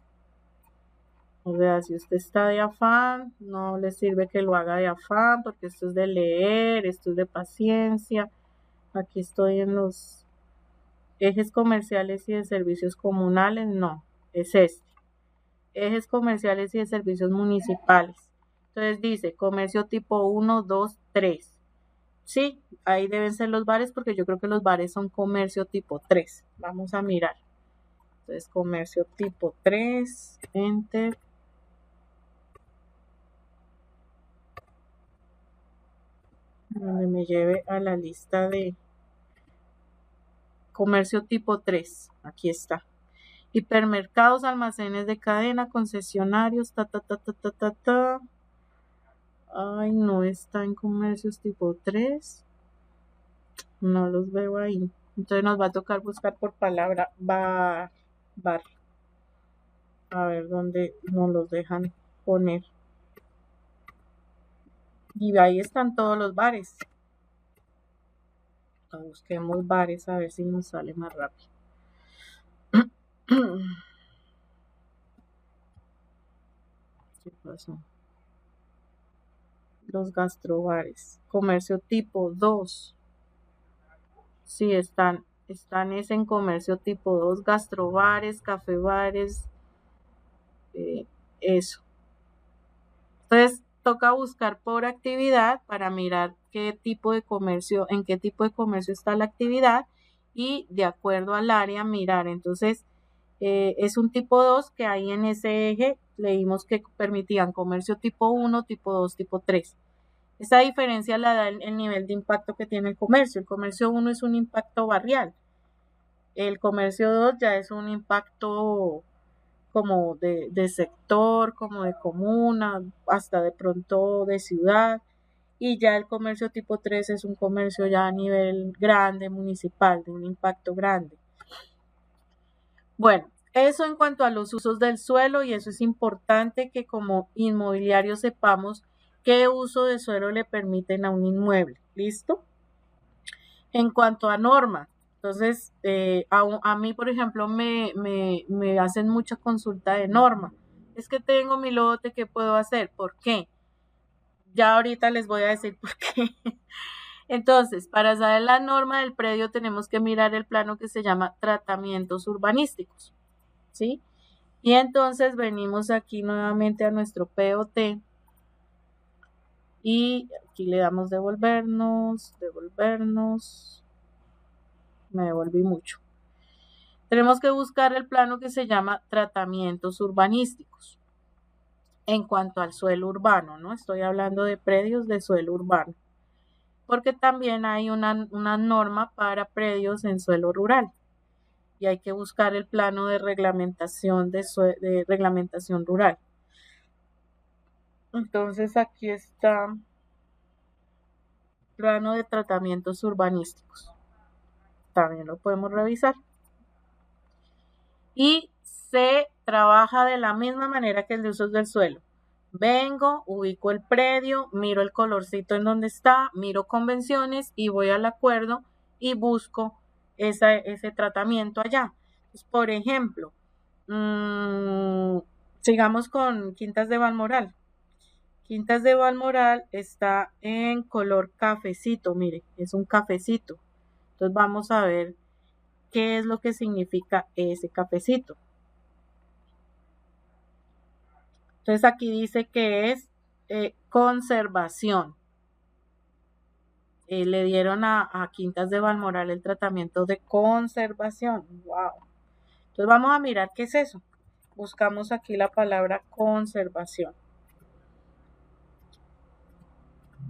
O sea, si usted está de afán, no le sirve que lo haga de afán, porque esto es de leer, esto es de paciencia. Aquí estoy en los ejes comerciales y de servicios comunales, no, es este. Ejes comerciales y de servicios municipales. Entonces dice comercio tipo 1, 2, 3. Sí, ahí deben ser los bares porque yo creo que los bares son comercio tipo 3. Vamos a mirar. Entonces comercio tipo 3, enter. Donde me lleve a la lista de comercio tipo 3. Aquí está. Hipermercados, almacenes de cadena, concesionarios, Ay, no está en comercios tipo 3. No los veo ahí. Entonces nos va a tocar buscar por palabra bar. A ver dónde nos los dejan poner. Y ahí están todos los bares. Busquemos bares a ver si nos sale más rápido. ¿Qué pasó? Los gastrobares. Comercio tipo 2. Sí, están es en comercio tipo 2. Gastrobares, cafebares. Eso. Entonces, toca buscar por actividad para mirar qué tipo de comercio, en qué tipo de comercio está la actividad y de acuerdo al área mirar. Entonces, es un tipo 2 que ahí en ese eje leímos que permitían comercio tipo 1, tipo 2, tipo 3. Esta diferencia la da el nivel de impacto que tiene el comercio. El comercio 1 es un impacto barrial. El comercio 2 ya es un impacto como de sector, como de comuna, hasta de pronto de ciudad. Y ya el comercio tipo 3 es un comercio ya a nivel grande, municipal, de un impacto grande. Bueno, eso en cuanto a los usos del suelo, y eso es importante que como inmobiliarios sepamos qué uso de suelo le permiten a un inmueble. ¿Listo? En cuanto a norma, entonces a mí, por ejemplo, me hacen mucha consulta de norma. Es que tengo mi lote, ¿qué puedo hacer? ¿Por qué? Ya ahorita les voy a decir por qué. Entonces, para saber la norma del predio tenemos que mirar el plano que se llama tratamientos urbanísticos, ¿sí? Y entonces venimos aquí nuevamente a nuestro POT y aquí le damos devolvernos, me devolví mucho. Tenemos que buscar el plano que se llama tratamientos urbanísticos en cuanto al suelo urbano, ¿no? Estoy hablando de predios de suelo urbano, porque también hay una norma para predios en suelo rural y hay que buscar el plano de reglamentación de reglamentación rural. Entonces aquí está plano de tratamientos urbanísticos. También lo podemos revisar. Y se trabaja de la misma manera que el de usos del suelo. Vengo, ubico el predio, miro el colorcito en donde está, miro convenciones y voy al acuerdo y busco ese tratamiento allá. Entonces, por ejemplo, sigamos con Quintas de Balmoral. Quintas de Balmoral está en color cafecito, mire, es un cafecito. Entonces vamos a ver qué es lo que significa ese cafecito. Entonces aquí dice que es conservación. Le dieron a Quintas de Balmoral el tratamiento de conservación. Wow. Entonces vamos a mirar qué es eso. Buscamos aquí la palabra conservación.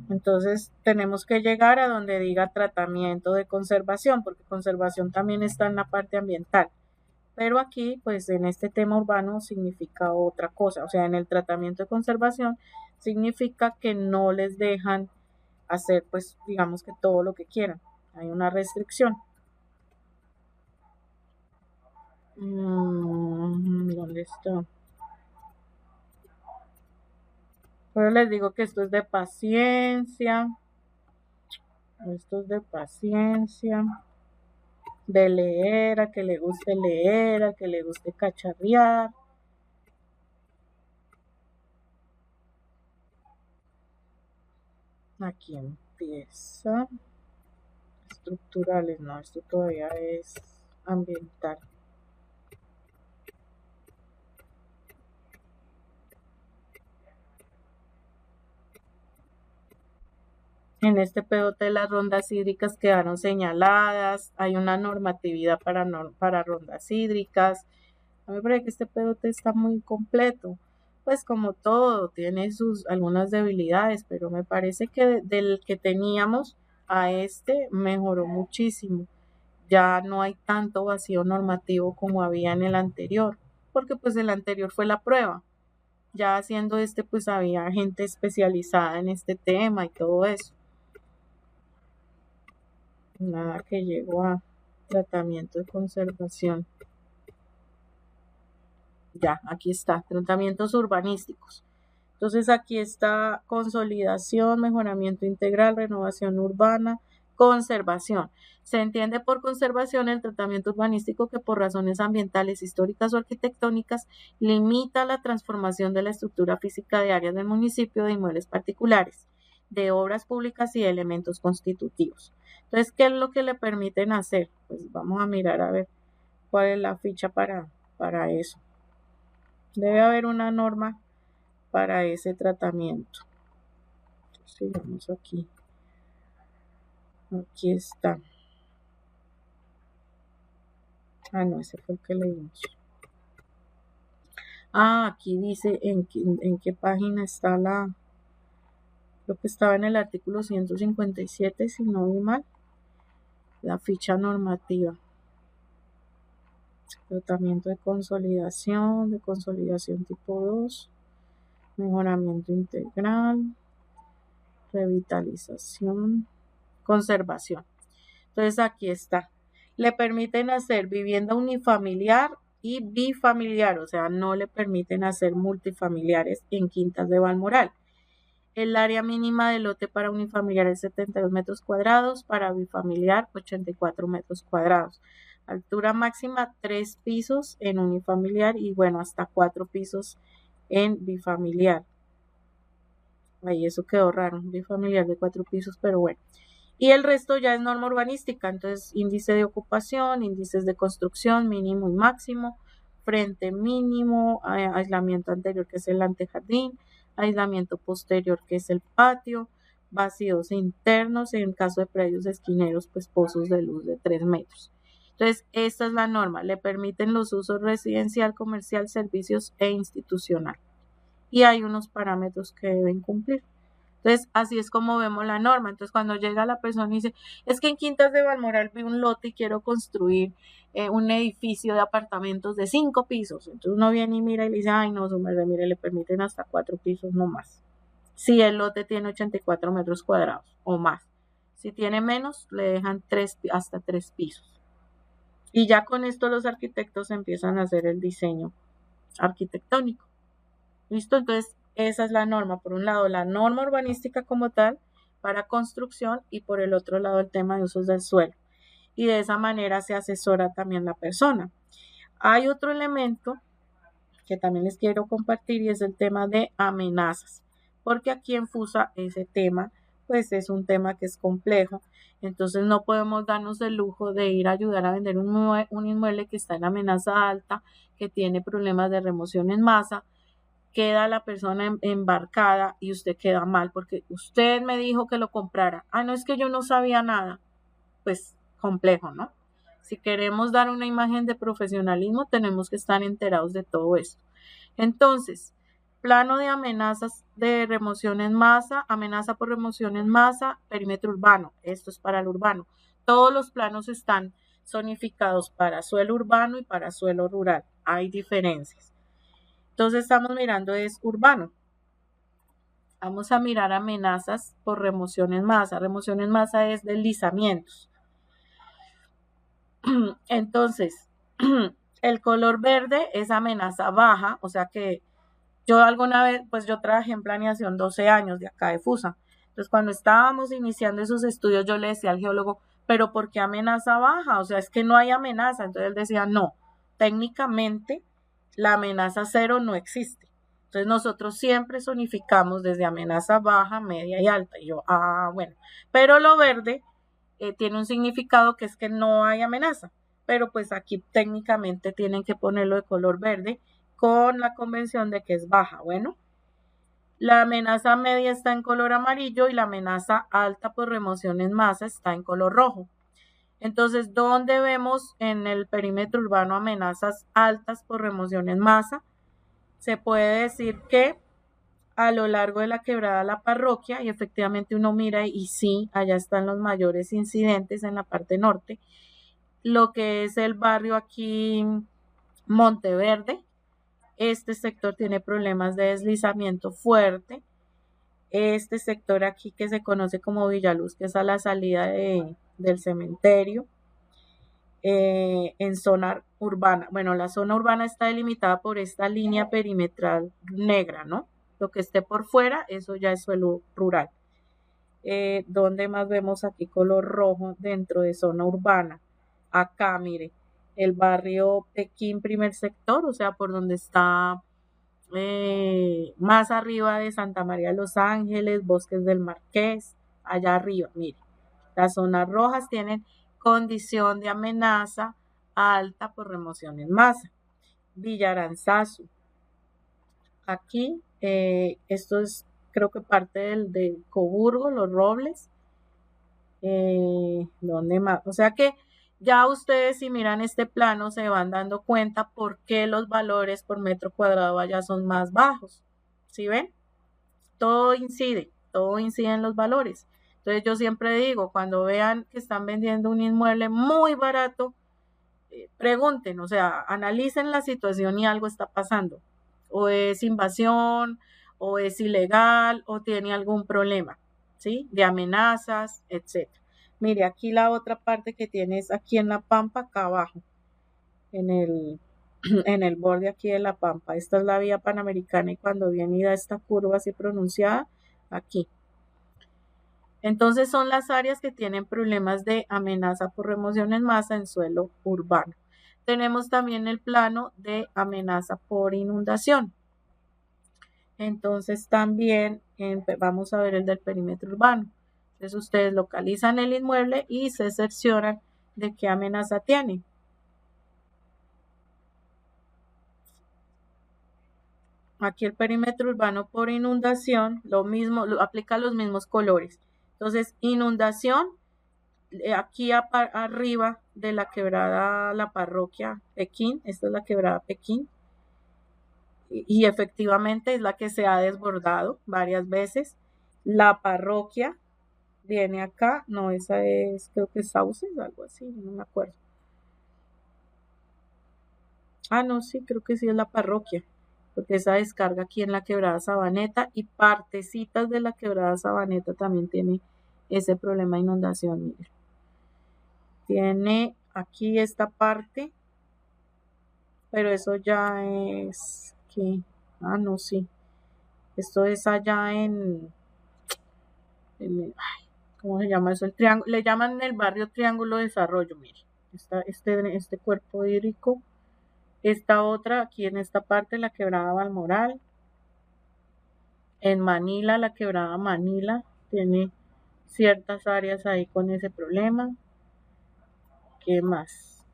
Entonces tenemos que llegar a donde diga tratamiento de conservación, porque conservación también está en la parte ambiental. Pero aquí, pues en este tema urbano significa otra cosa. O sea, en el tratamiento de conservación significa que no les dejan hacer, pues digamos que todo lo que quieran. Hay una restricción. ¿Dónde está? Pero les digo que esto es de paciencia. Esto es de paciencia. De leer, a que le guste leer, a que le guste cacharrear. Aquí empieza. Estructurales, no, esto todavía es ambiental. En este POT las rondas hídricas quedaron señaladas, hay una normatividad para rondas hídricas. A mí me parece que este POT está muy completo, pues como todo, tiene algunas debilidades, pero me parece que del que teníamos a este mejoró muchísimo. Ya no hay tanto vacío normativo como había en el anterior, porque pues el anterior fue la prueba. Ya haciendo este, pues había gente especializada en este tema y todo eso. Nada que llegó a tratamiento de conservación. Ya, aquí está, tratamientos urbanísticos. Entonces aquí está consolidación, mejoramiento integral, renovación urbana, conservación. Se entiende por conservación el tratamiento urbanístico que por razones ambientales, históricas o arquitectónicas limita la transformación de la estructura física de áreas del municipio de inmuebles particulares, de obras públicas y de elementos constitutivos. Entonces, ¿qué es lo que le permiten hacer? Pues vamos a mirar a ver cuál es la ficha para eso. Debe haber una norma para ese tratamiento. Sigamos aquí. Aquí está. Ah, no, ese fue el que leímos. Ah, aquí dice en qué página está creo que estaba en el artículo 157, si no vi mal, la ficha normativa. Tratamiento de consolidación tipo 2, mejoramiento integral, revitalización, conservación. Entonces aquí está. Le permiten hacer vivienda unifamiliar y bifamiliar, o sea, no le permiten hacer multifamiliares en Quintas de Balmoral. El área mínima del lote para unifamiliar es 72 metros cuadrados, para bifamiliar 84 metros cuadrados. Altura máxima 3 pisos en unifamiliar y bueno, hasta 4 pisos en bifamiliar. Ahí eso quedó raro, un bifamiliar de 4 pisos, pero bueno. Y el resto ya es norma urbanística, entonces índice de ocupación, índices de construcción mínimo y máximo, frente mínimo, aislamiento anterior que es el antejardín, aislamiento posterior que es el patio, vacíos internos, en caso de predios esquineros, pues pozos de luz de 3 metros. Entonces, esta es la norma, le permiten los usos residencial, comercial, servicios e institucional. Y hay unos parámetros que deben cumplir. Entonces, así es como vemos la norma. Entonces, cuando llega la persona y dice, es que en Quintas de Balmoral vi un lote y quiero construir un edificio de apartamentos de 5 pisos. Entonces, uno viene y mira y le dice, ay, no, su merced, mire, le permiten hasta 4 pisos no más. Si el lote tiene 84 metros cuadrados o más. Si tiene menos, le dejan hasta 3 pisos. Y ya con esto los arquitectos empiezan a hacer el diseño arquitectónico. ¿Listo? Entonces, esa es la norma. Por un lado, la norma urbanística como tal para construcción y por el otro lado el tema de usos del suelo. Y de esa manera se asesora también la persona. Hay otro elemento que también les quiero compartir y es el tema de amenazas. Porque aquí en FUSA ese tema pues es un tema que es complejo. Entonces no podemos darnos el lujo de ir a ayudar a vender un inmueble que está en amenaza alta, que tiene problemas de remoción en masa. Queda la persona embarcada y usted queda mal porque usted me dijo que lo comprara. Ah, no, es que yo no sabía nada. Pues complejo, ¿no? Si queremos dar una imagen de profesionalismo, tenemos que estar enterados de todo esto. Entonces, plano de amenazas de remoción en masa, amenaza por remoción en masa, perímetro urbano. Esto es para el urbano. Todos los planos están zonificados para suelo urbano y para suelo rural. Hay diferencias. Entonces estamos mirando es urbano. Vamos a mirar amenazas por remoción en masa. Remoción en masa es deslizamientos. Entonces, el color verde es amenaza baja, o sea que yo alguna vez, pues yo trabajé en planeación 12 años de acá de FUSA. Entonces, cuando estábamos iniciando esos estudios, yo le decía al geólogo, pero ¿por qué amenaza baja? O sea, es que no hay amenaza. Entonces él decía, no, técnicamente la amenaza cero no existe. Entonces nosotros siempre zonificamos desde amenaza baja, media y alta. Y yo, bueno, pero lo verde tiene un significado que es que no hay amenaza. Pero pues aquí técnicamente tienen que ponerlo de color verde con la convención de que es baja. Bueno, la amenaza media está en color amarillo y la amenaza alta por remoción en masa está en color rojo. Entonces, ¿dónde vemos en el perímetro urbano amenazas altas por remoción en masa? Se puede decir que a lo largo de la quebrada La Parroquia, y efectivamente uno mira y sí, allá están los mayores incidentes en la parte norte, lo que es el barrio aquí Monteverde. Este sector tiene problemas de deslizamiento fuerte. Este sector aquí que se conoce como Villaluz, que es a la salida del cementerio, en zona urbana. Bueno, la zona urbana está delimitada por esta línea perimetral negra, ¿no? Lo que esté por fuera, eso ya es suelo rural. ¿Dónde más vemos aquí color rojo dentro de zona urbana? Acá, mire, el barrio Pekín, primer sector, o sea, por donde está más arriba de Santa María de los Ángeles, Bosques del Marqués, allá arriba, mire, las zonas rojas tienen condición de amenaza alta por remoción en masa. Villa Aranzazu, aquí, esto es creo que parte del Coburgo, Los Robles, ¿dónde más? O sea que ya ustedes si miran este plano se van dando cuenta por qué los valores por metro cuadrado allá son más bajos. ¿Sí ven? Todo incide en los valores. Entonces yo siempre digo, cuando vean que están vendiendo un inmueble muy barato, pregunten, o sea, analicen la situación y algo está pasando. O es invasión, o es ilegal, o tiene algún problema, ¿sí? De amenazas, etc. Mire, aquí la otra parte que tienes aquí en la pampa, acá abajo, en el borde aquí de la pampa. Esta es la vía panamericana y cuando viene y da esta curva así pronunciada, aquí. Entonces son las áreas que tienen problemas de amenaza por remoción en masa en suelo urbano. Tenemos también el plano de amenaza por inundación. Entonces también vamos a ver el del perímetro urbano. Entonces ustedes localizan el inmueble y se cercioran de qué amenaza tiene. Aquí el perímetro urbano por inundación, lo mismo, aplica los mismos colores. Entonces, inundación, aquí arriba de la quebrada La Parroquia Pekín, esta es la quebrada Pekín, y efectivamente es la que se ha desbordado varias veces. La Parroquia viene acá, no, esa es, creo que es Sauces, algo así, no me acuerdo. No, sí, creo que sí es La Parroquia, porque esa descarga aquí en la quebrada Sabaneta y partecitas de la quebrada Sabaneta también tiene ese problema de inundación. Mire. Tiene aquí esta parte, pero eso ya es que, no, sí, esto es allá ¿cómo se llama eso? El triángulo, le llaman el barrio Triángulo Desarrollo, mire, este cuerpo hídrico. Esta otra, aquí en esta parte, la quebrada Balmoral. En Manila, la quebrada Manila, tiene ciertas áreas ahí con ese problema. ¿Qué más?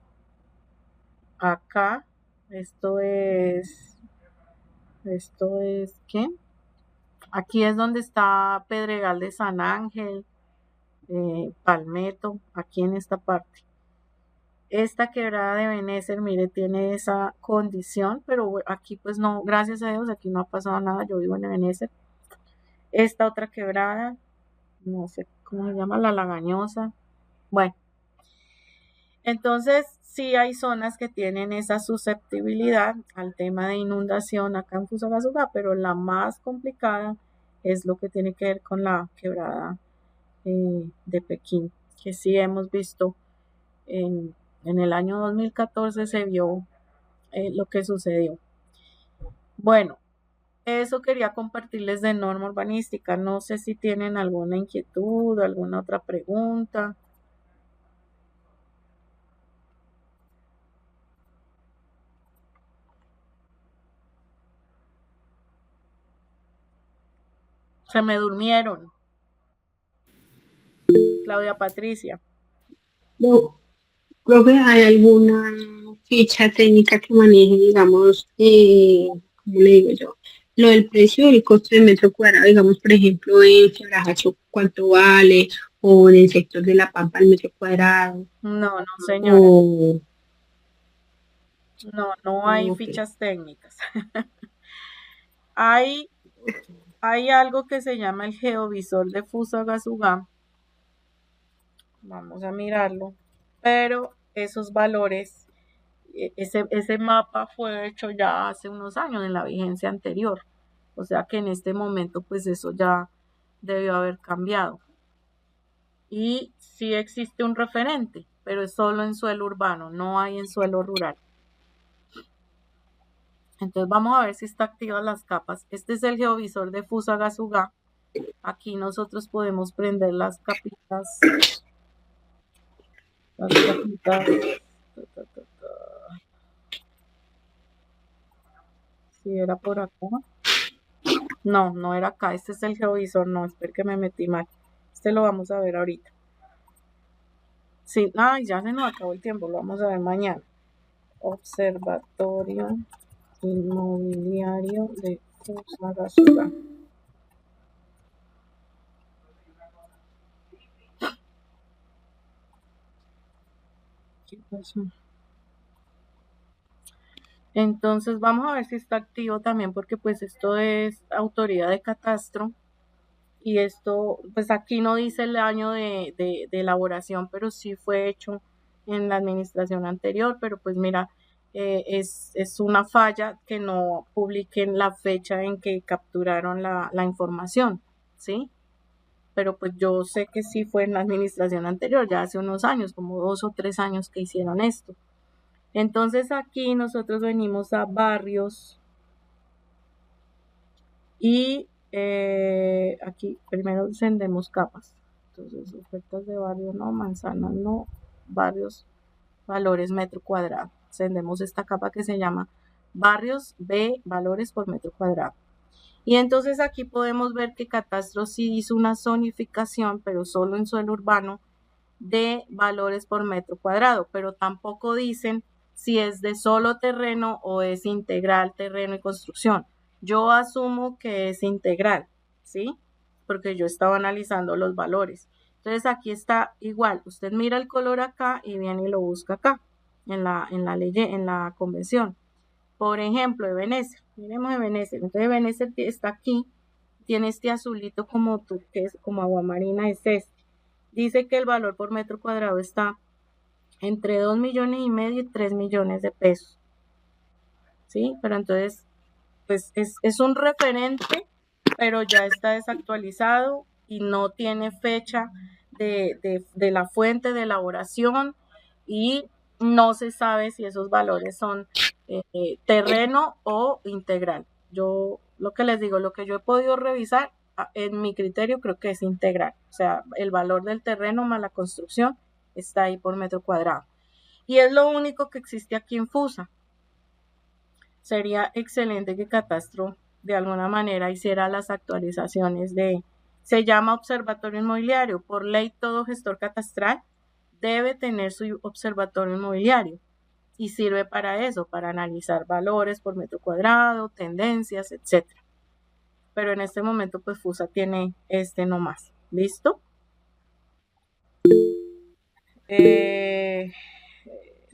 Acá, esto es, ¿qué? Aquí es donde está Pedregal de San Ángel, Palmetto, aquí en esta parte. Esta quebrada de Benécer, mire, tiene esa condición, pero aquí pues no, gracias a Dios, aquí no ha pasado nada, yo vivo en Benécer. Esta otra quebrada, no sé cómo se llama, la Lagañosa. Bueno, entonces sí hay zonas que tienen esa susceptibilidad al tema de inundación acá en Fusagasugá, pero la más complicada es lo que tiene que ver con la quebrada de Pekín, que sí hemos visto en el año 2014 se vio lo que sucedió. Bueno, eso quería compartirles de norma urbanística. No sé si tienen alguna inquietud, alguna otra pregunta. Se me durmieron. Claudia Patricia. No, creo que hay alguna ficha técnica que maneje, digamos, ¿cómo le digo yo? Lo del precio del costo de metro cuadrado, digamos, por ejemplo, en Quebrajacho, cuánto vale, o en el sector de La Pampa, el metro cuadrado, No, no, señora. o... No hay Ok. fichas técnicas. Hay algo que se llama el geovisor de Fusagasugá. Vamos a mirarlo. Pero esos valores, ese mapa fue hecho ya hace unos años en la vigencia anterior. O sea que en este momento pues eso ya debió haber cambiado. Y sí existe un referente, pero es solo en suelo urbano, no hay en suelo rural. Entonces vamos a ver si está activas las capas. Este es el geovisor de Fusagasugá. Aquí nosotros podemos prender las capitas. Las capitas. Si era por acá. No, no era acá. Este es el geovisor. No, espero que me metí mal. Este lo vamos a ver ahorita. Sí, ay, ya se nos acabó el tiempo. Lo vamos a ver mañana. Observatorio Inmobiliario de Fusagasugá. ¿Qué pasó? Entonces vamos a ver si está activo también porque pues esto es autoridad de catastro y esto pues aquí no dice el año de elaboración, pero sí fue hecho en la administración anterior, pero pues mira, es una falla que no publiquen la fecha en que capturaron la información, ¿sí? Pero pues yo sé que sí fue en la administración anterior, ya hace unos años, como 2 o 3 años que hicieron esto. Entonces aquí nosotros venimos a barrios y aquí primero encendemos capas. Entonces ofertas de barrio no, manzanas no, barrios, valores metro cuadrado. Encendemos esta capa que se llama barrios B, valores por metro cuadrado. Y entonces aquí podemos ver que Catastro sí hizo una zonificación, pero solo en suelo urbano, de valores por metro cuadrado, pero tampoco dicen si es de solo terreno o es integral terreno y construcción. Yo asumo que es integral, ¿sí? Porque yo estaba analizando los valores. Entonces aquí está igual, usted mira el color acá y viene y lo busca acá, en la ley, en la convención. Por ejemplo, Ebenezer, miremos Ebenezer. Entonces Ebenezer está aquí, tiene este azulito como turquesa, como aguamarina es este. Dice que el valor por metro cuadrado está entre 2,5 millones y 3 millones de pesos. ¿Sí? Pero entonces, pues es un referente, pero ya está desactualizado y no tiene fecha de la fuente de elaboración y no se sabe si esos valores son terreno o integral. Yo lo que les digo, lo que yo he podido revisar, en mi criterio creo que es integral. O sea, el valor del terreno más la construcción está ahí por metro cuadrado. Y es lo único que existe aquí en Fusa. Sería excelente que Catastro de alguna manera hiciera las actualizaciones se llama observatorio inmobiliario. Por ley, todo gestor catastral debe tener su observatorio inmobiliario y sirve para eso, para analizar valores por metro cuadrado, tendencias, etcétera. Pero en este momento pues Fusa tiene este nomás. ¿Listo?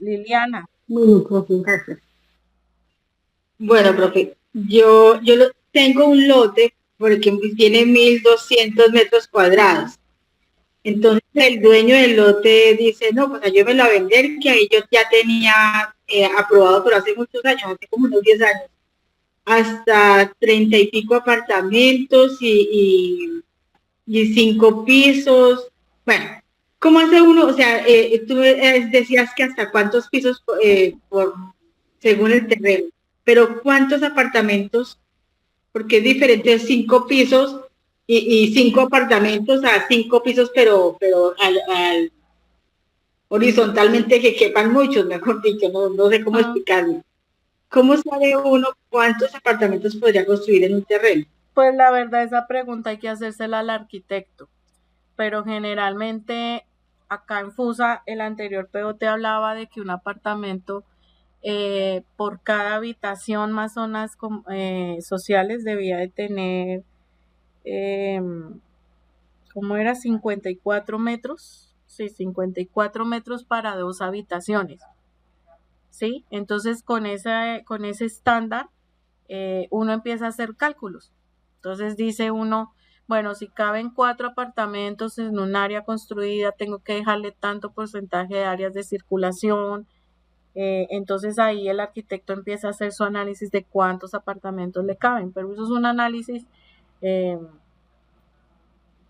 Liliana. Bueno, profe, gracias. Bueno, profe, yo tengo un lote porque tiene 1.200 metros cuadrados. Entonces el dueño del lote dice, no, pues yo me la voy a vender, que ahí yo ya tenía aprobado, pero hace muchos años, hace como unos 10 años, hasta 30 y pico apartamentos y 5 pisos. Bueno, ¿cómo hace uno? O sea, tú decías que hasta cuántos pisos según el terreno, pero ¿cuántos apartamentos? Porque es diferente 5 pisos y 5 apartamentos a 5 pisos, pero horizontalmente que quepan muchos, mejor dicho, no sé cómo explicarlo. ¿Cómo sabe uno cuántos apartamentos podría construir en un terreno? Pues la verdad, esa pregunta hay que hacérsela al arquitecto, pero generalmente acá en FUSA, el anterior POT hablaba de que un apartamento por cada habitación más zonas sociales debía de tener, ¿cómo era? 54 metros, sí, 54 metros para 2 habitaciones, ¿sí? Entonces con ese estándar uno empieza a hacer cálculos. Entonces dice uno, bueno, si caben 4 apartamentos en un área construida, tengo que dejarle tanto porcentaje de áreas de circulación. Entonces ahí el arquitecto empieza a hacer su análisis de cuántos apartamentos le caben, pero eso es un análisis,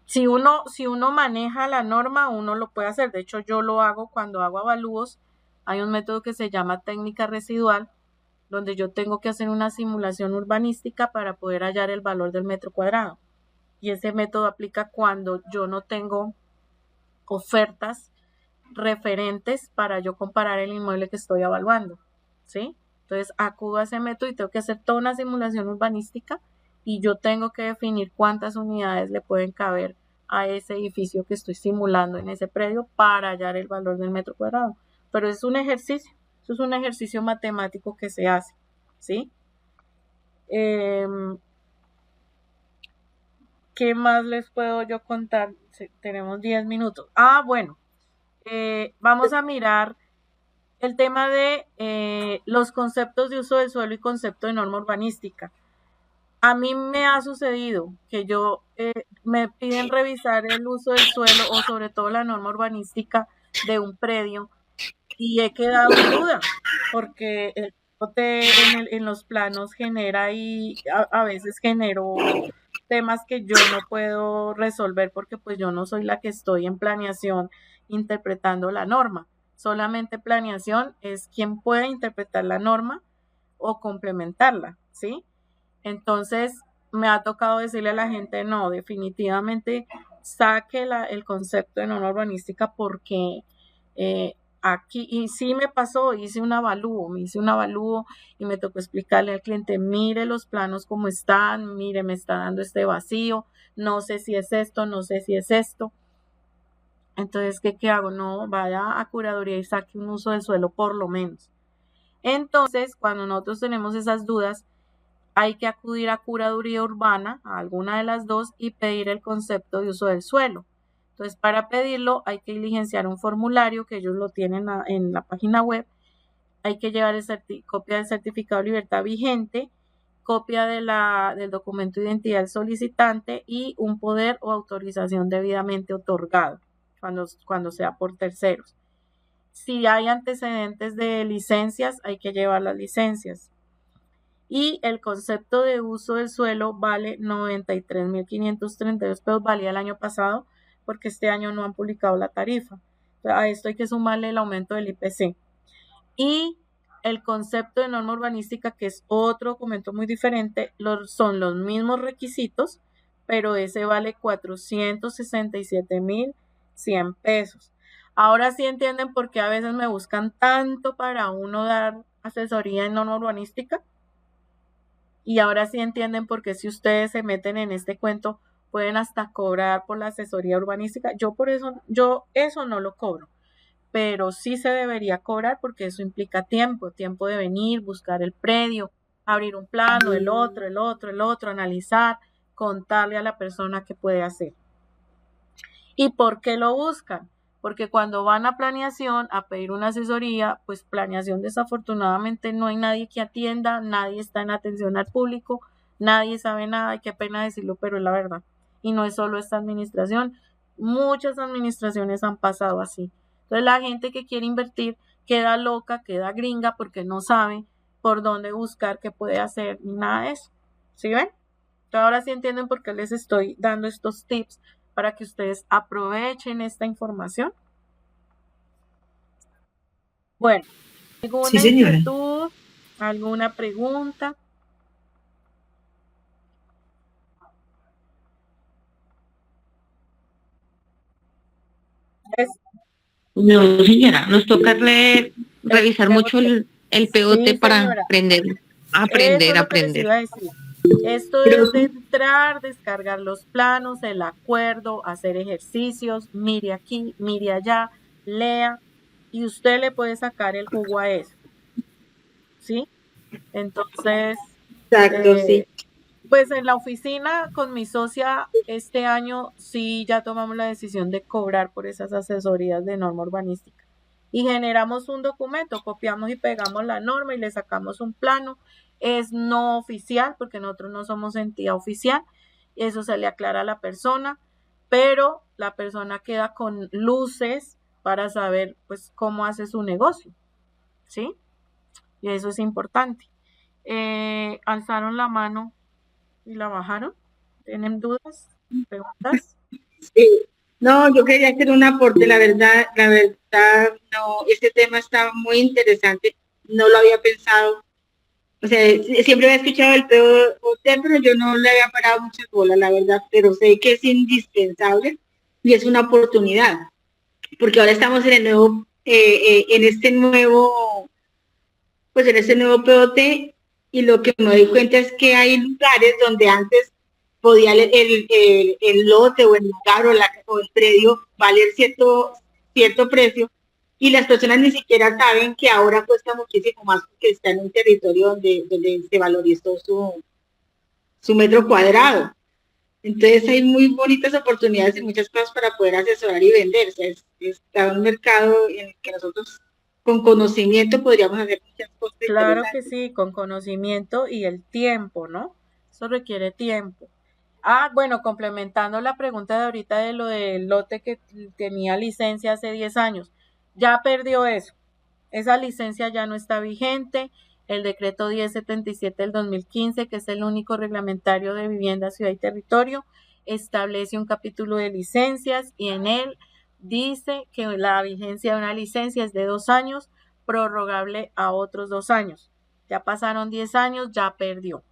si uno maneja la norma, uno lo puede hacer. De hecho, yo lo hago cuando hago avalúos. Hay un método que se llama técnica residual, donde yo tengo que hacer una simulación urbanística para poder hallar el valor del metro cuadrado. Y ese método aplica cuando yo no tengo ofertas referentes para yo comparar el inmueble que estoy evaluando, ¿sí? Entonces acudo a ese método y tengo que hacer toda una simulación urbanística y yo tengo que definir cuántas unidades le pueden caber a ese edificio que estoy simulando en ese predio para hallar el valor del metro cuadrado. Pero es un ejercicio, eso es un ejercicio matemático que se hace, ¿sí? ¿Qué más les puedo yo contar? Tenemos 10 minutos. Bueno, vamos a mirar el tema de los conceptos de uso del suelo y concepto de norma urbanística. A mí me ha sucedido que me piden revisar el uso del suelo o sobre todo la norma urbanística de un predio y he quedado en duda porque el bote en los planos genera y a veces genero temas que yo no puedo resolver porque pues yo no soy la que estoy en planeación interpretando la norma. Solamente planeación es quien puede interpretar la norma o complementarla, ¿sí? Entonces me ha tocado decirle a la gente, no, definitivamente saque el concepto de norma urbanística porque aquí, y sí me pasó, me hice un avalúo y me tocó explicarle al cliente, mire los planos como están, mire, me está dando este vacío, no sé si es esto, no sé si es esto. Entonces, ¿qué hago? No, vaya a curaduría y saque un uso del suelo por lo menos. Entonces, cuando nosotros tenemos esas dudas, hay que acudir a curaduría urbana, a alguna de las dos, y pedir el concepto de uso del suelo. Entonces, para pedirlo hay que diligenciar un formulario que ellos lo tienen en la página web. Hay que llevar copia del certificado de libertad vigente, copia del documento de identidad del solicitante y un poder o autorización debidamente otorgado cuando sea por terceros. Si hay antecedentes de licencias, hay que llevar las licencias. Y el concepto de uso del suelo vale 93.532 pesos, valía el año pasado, porque este año no han publicado la tarifa. A esto hay que sumarle el aumento del IPC. Y el concepto de norma urbanística, que es otro documento muy diferente, son los mismos requisitos, pero ese vale 467.100 pesos. Ahora sí entienden por qué a veces me buscan tanto para uno dar asesoría en norma urbanística. Y ahora sí entienden por qué si ustedes se meten en este cuento pueden hasta cobrar por la asesoría urbanística. Yo eso no lo cobro, pero sí se debería cobrar porque eso implica tiempo de venir, buscar el predio, abrir un plano, el otro, analizar, contarle a la persona qué puede hacer. ¿Y por qué lo buscan? porque cuando van a planeación a pedir una asesoría, pues planeación desafortunadamente no hay nadie que atienda, nadie está en atención al público, nadie sabe nada, y qué pena decirlo, pero es la verdad. Y no es solo esta administración, muchas administraciones han pasado así. Entonces la gente que quiere invertir queda loca, queda gringa porque no sabe por dónde buscar, qué puede hacer, ni nada de eso. ¿Sí ven? Entonces ahora sí entienden por qué les estoy dando estos tips para que ustedes aprovechen esta información. Bueno, ¿alguna Sí, señora. inquietud? ¿Alguna pregunta? No, señora, nos toca revisar El mucho POT. el POT Sí, para señora. Eso es lo que les iba a decir. Esto es de entrar, descargar los planos, el acuerdo, hacer ejercicios, mire aquí, mire allá, lea, y usted le puede sacar el jugo a eso. ¿Sí? Entonces, Exacto, sí. pues en la oficina con mi socia este año sí ya tomamos la decisión de cobrar por esas asesorías de norma urbanística. Y generamos un documento, copiamos y pegamos la norma y le sacamos un plano. Es no oficial porque nosotros no somos entidad oficial. Eso se le aclara a la persona, pero la persona queda con luces para saber pues cómo hace su negocio. ¿Sí? Y eso es importante. Alzaron la mano y la bajaron. ¿Tienen dudas? ¿Preguntas? Sí. No, yo quería hacer un aporte, la verdad, no, este tema está muy interesante, no lo había pensado, o sea, siempre había escuchado el POT, pero yo no le había parado muchas bolas, la verdad, pero sé que es indispensable y es una oportunidad, porque ahora estamos en el nuevo, en este nuevo POT, y lo que me doy cuenta es que hay lugares donde antes podía el lote o el lugar o el predio valer cierto precio, y las personas ni siquiera saben que ahora cuesta muchísimo más porque está en un territorio donde se valorizó su metro cuadrado. Entonces hay muy bonitas oportunidades y muchas cosas para poder asesorar y vender. O sea, está un mercado en el que nosotros con conocimiento podríamos hacer muchas cosas. Claro que sí, con conocimiento y el tiempo, ¿no? Eso requiere tiempo. Bueno, complementando la pregunta de ahorita de lo del lote que tenía licencia hace 10 años, ya perdió eso. Esa licencia ya no está vigente. El decreto 1077 del 2015, que es el único reglamentario de vivienda, ciudad y territorio, establece un capítulo de licencias y en él dice que la vigencia de una licencia es de 2 años, prorrogable a otros 2 años. Ya pasaron 10 años, ya perdió.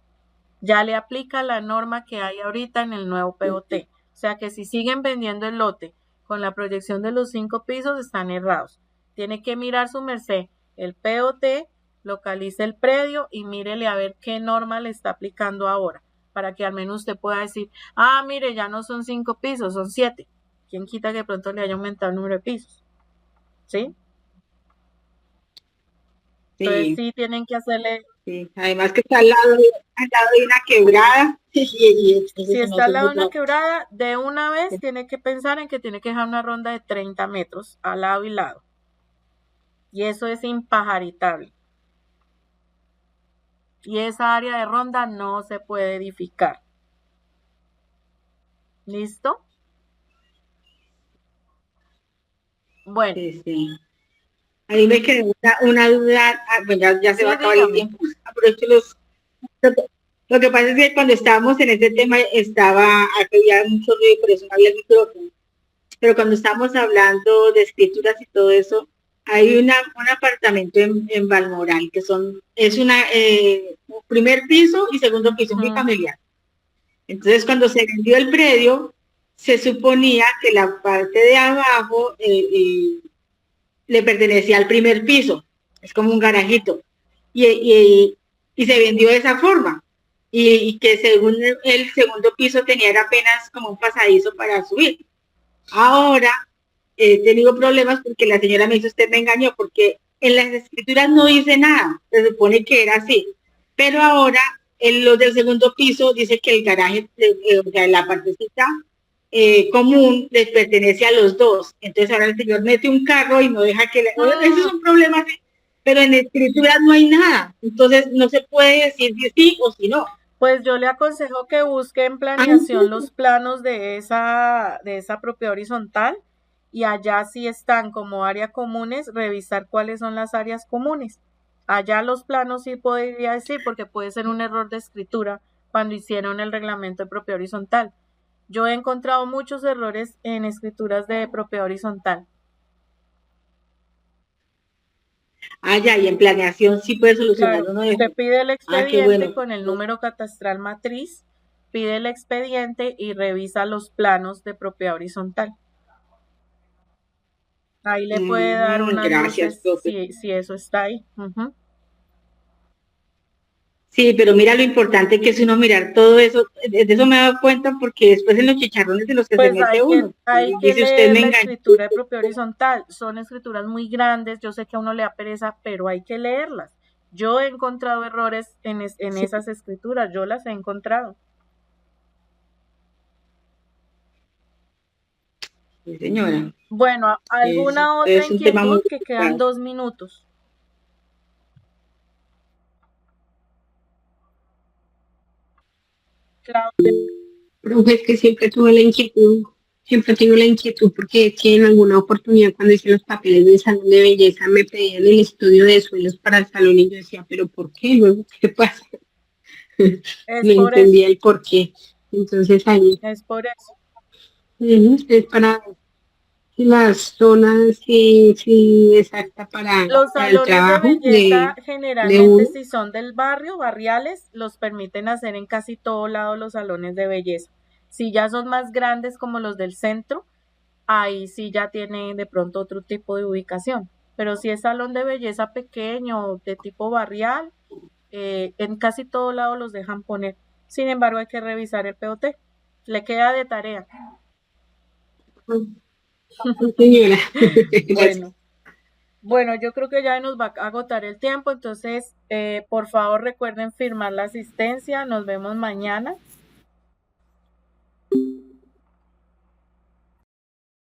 Ya le aplica la norma que hay ahorita en el nuevo POT. O sea que si siguen vendiendo el lote con la proyección de los 5 pisos, están errados. Tiene que mirar su merced el POT, localice el predio y mírele a ver qué norma le está aplicando ahora, para que al menos usted pueda decir, mire, ya no son 5 pisos, son 7. ¿Quién quita que pronto le haya aumentado el número de pisos? ¿Sí? Entonces sí tienen que hacerle... Sí. Además que está al lado de una quebrada. Si está al lado de una quebrada, de una vez tiene que pensar en que tiene que dejar una ronda de 30 metros a lado y lado. Y eso es impajaritable. Y esa área de ronda no se puede edificar. ¿Listo? Bueno. Sí. A mí me quedó una duda, bueno, ya se va a acabar el tiempo. Aprovecho lo que pasa es que cuando estábamos en este tema había mucho ruido, por eso no había el micrófono. Pero cuando estamos hablando de escrituras y todo eso, hay un apartamento en Balmoral que es un primer piso y segundo piso, muy familiar. Entonces cuando se vendió el predio, se suponía que la parte de abajo le pertenecía al primer piso, es como un garajito, y se vendió de esa forma, y que según el segundo piso tenía apenas como un pasadizo para subir. Ahora he tenido problemas porque la señora me dice, usted me engañó, porque en las escrituras no dice nada, se supone que era así, pero ahora en los del segundo piso dice que el garaje, o sea, la partecita común les pertenece a los dos. Entonces ahora el señor mete un carro y no deja que... Eso es un problema, pero en escritura no hay nada. Entonces no se puede decir si sí o si no. Pues yo le aconsejo que busque en planeación los planos de esa propiedad horizontal y allá sí están como áreas comunes, revisar cuáles son las áreas comunes. Allá los planos sí podría decir, porque puede ser un error de escritura cuando hicieron el reglamento de propiedad horizontal. Yo he encontrado muchos errores en escrituras de propiedad horizontal. Ya, y en planeación sí puede solucionar Claro, uno de usted esos. pide el expediente bueno. con el número catastral matriz, pide el expediente y revisa los planos de propiedad horizontal. Ahí le puede dar unas Gracias, luces si eso está ahí. Sí, pero mira lo importante que es uno mirar todo eso. De eso me he dado cuenta porque después en los chicharrones de los que se mete uno. Hay que Dice usted, leer me la engañó. escritura de propiedad horizontal. Son escrituras muy grandes. Yo sé que a uno le da pereza, pero hay que leerlas. Yo he encontrado errores en esas escrituras. Yo las he encontrado. Sí, señora. Bueno, ¿alguna otra inquietud? Que quedan 2 minutos. Claudia. Profe, es que siempre tuve la inquietud, siempre tengo la inquietud porque es que en alguna oportunidad cuando hice los papeles del salón de belleza me pedían el estudio de suelos para el salón y yo decía, pero ¿por qué? Luego, ¿qué pasa? No entendía el por qué. Entonces ahí. Es por eso. Es para las zonas, sí, exacta para Los el salones trabajo de belleza generalmente si son del barrio, barriales, los permiten hacer en casi todo lado los salones de belleza. Si ya son más grandes como los del centro, ahí sí ya tienen de pronto otro tipo de ubicación. Pero si es salón de belleza pequeño, de tipo barrial, en casi todo lado los dejan poner. Sin embargo, hay que revisar el POT. Le queda de tarea. Señora. Bueno, yo creo que ya nos va a agotar el tiempo, entonces por favor recuerden firmar la asistencia, nos vemos mañana.